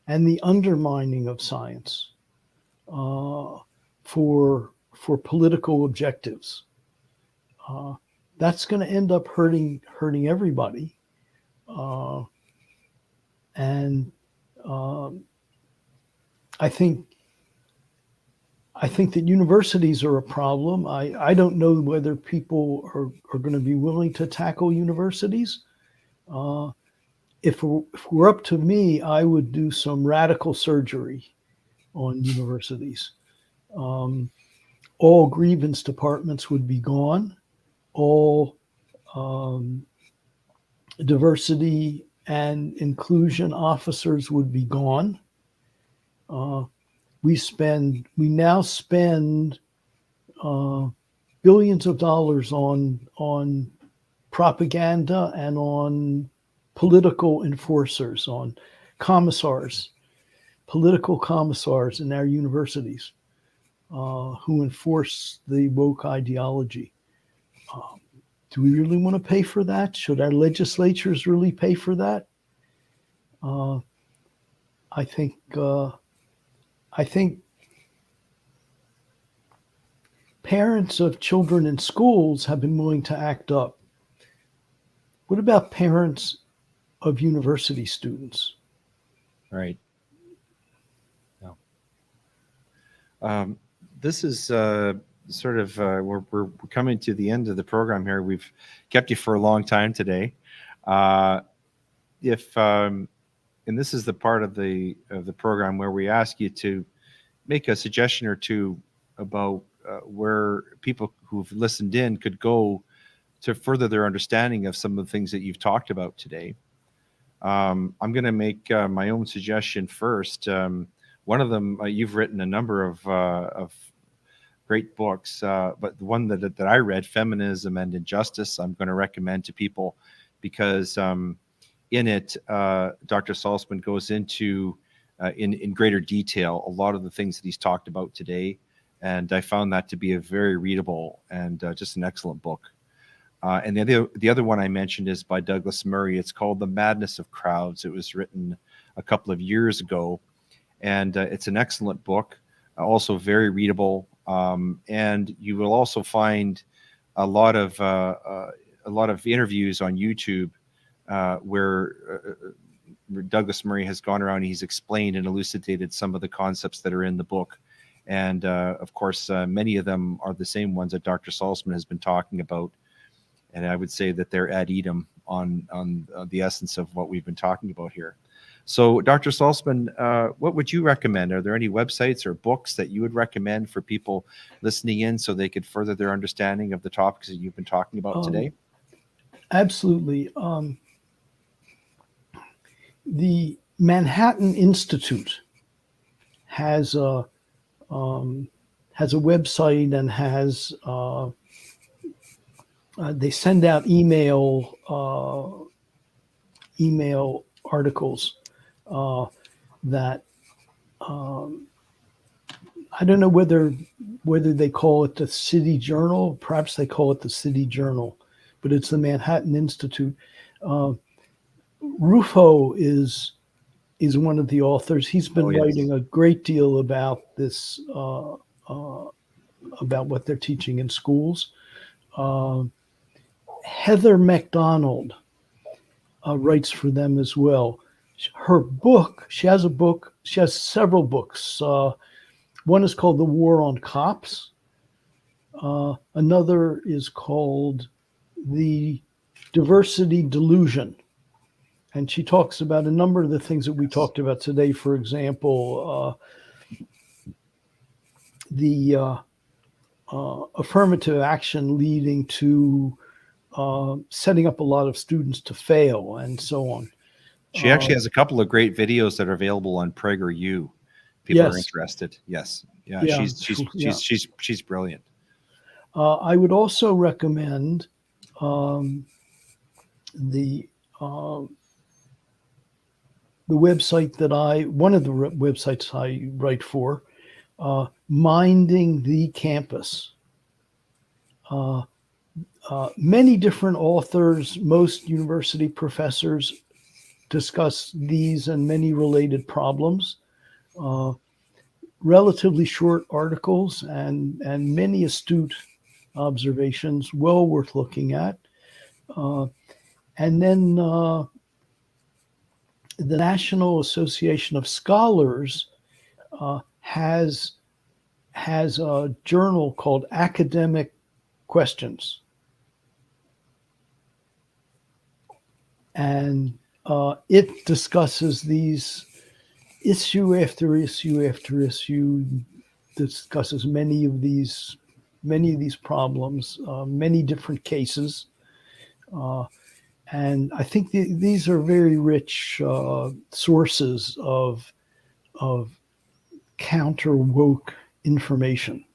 and the undermining of science for political objectives. That's going to end up hurting everybody. And I think that universities are a problem. I don't know whether people are going to be willing to tackle universities. If we're up to me, I would do some radical surgery on universities. All grievance departments would be gone. All diversity and inclusion officers would be gone. we now spend billions of dollars on propaganda and on political enforcers, on commissars, political commissars in our universities who enforce the woke ideology. Do we really want to pay for that? Should our legislatures really pay for that? I think parents of children in schools have been willing to act up. What about parents of university students? Right. No. This is sort of we're coming to the end of the program here. We've kept you for a long time today. And this is the part of the program where we ask you to make a suggestion or two about where people who've listened in could go to further their understanding of some of the things that you've talked about today. I'm going to make my own suggestion first. One of them, you've written a number of great books, but the one that I read, Feminism and Injustice, I'm going to recommend to people because in it, Dr. Salzman goes into in greater detail a lot of the things that he's talked about today, and I found that to be a very readable and just an excellent book. And the other one I mentioned is by Douglas Murray. It's called The Madness of Crowds. It was written a couple of years ago, and it's an excellent book, also very readable. And you will also find a lot of interviews on YouTube where Douglas Murray has gone around and he's explained and elucidated some of the concepts that are in the book. And of course, many of them are the same ones that Dr. Salzman has been talking about. And I would say that they're ad idem on the essence of what we've been talking about here. So, Dr. Salzman, what would you recommend? Are there any websites or books that you would recommend for people listening in so they could further their understanding of the topics that you've been talking about today? Absolutely. The Manhattan Institute has a website and has they send out email articles that I don't know whether they call it the City Journal. Perhaps they call it the City Journal, but it's the Manhattan Institute. Rufo is one of the authors. He's been writing a great deal about this, about what they're teaching in schools. Heather MacDonald writes for them as well. Her book, she has several books. One is called The War on Cops. Another is called The Diversity Delusion. And she talks about a number of the things that we talked about today. For example, the affirmative action leading to setting up a lot of students to fail and so on. She actually has a couple of great videos that are available on PragerU. People are interested. Yes. Yeah. She's brilliant. I would also recommend the website one of the websites I write for, Minding the Campus. Many different authors, most university professors discuss these and many related problems. Relatively short articles and many astute observations, well worth looking at. And then the National Association of Scholars has a journal called Academic Questions. And it discusses these issue after issue after issue, discusses many of these problems, many different cases. And I think these are very rich sources of counter woke information.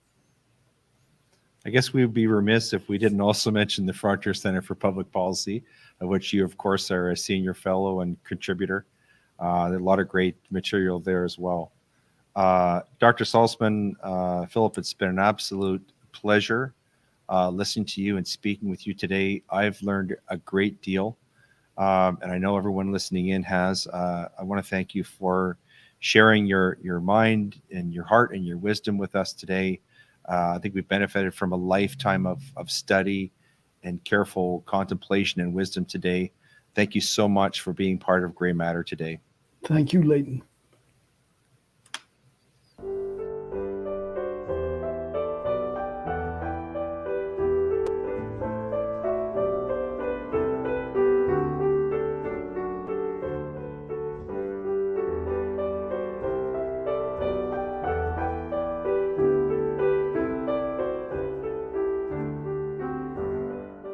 I guess we would be remiss if we didn't also mention the Frontier Center for Public Policy, of which you, of course, are a senior fellow and contributor. There's a lot of great material there as well. Dr. Salzman, Phillip, it's been an absolute pleasure listening to you and speaking with you today. I've learned a great deal, and I know everyone listening in has. I want to thank you for sharing your mind and your heart and your wisdom with us today. I think we've benefited from a lifetime of study and careful contemplation and wisdom today. Thank you so much for being part of Grey Matter today. Thank you, Leighton.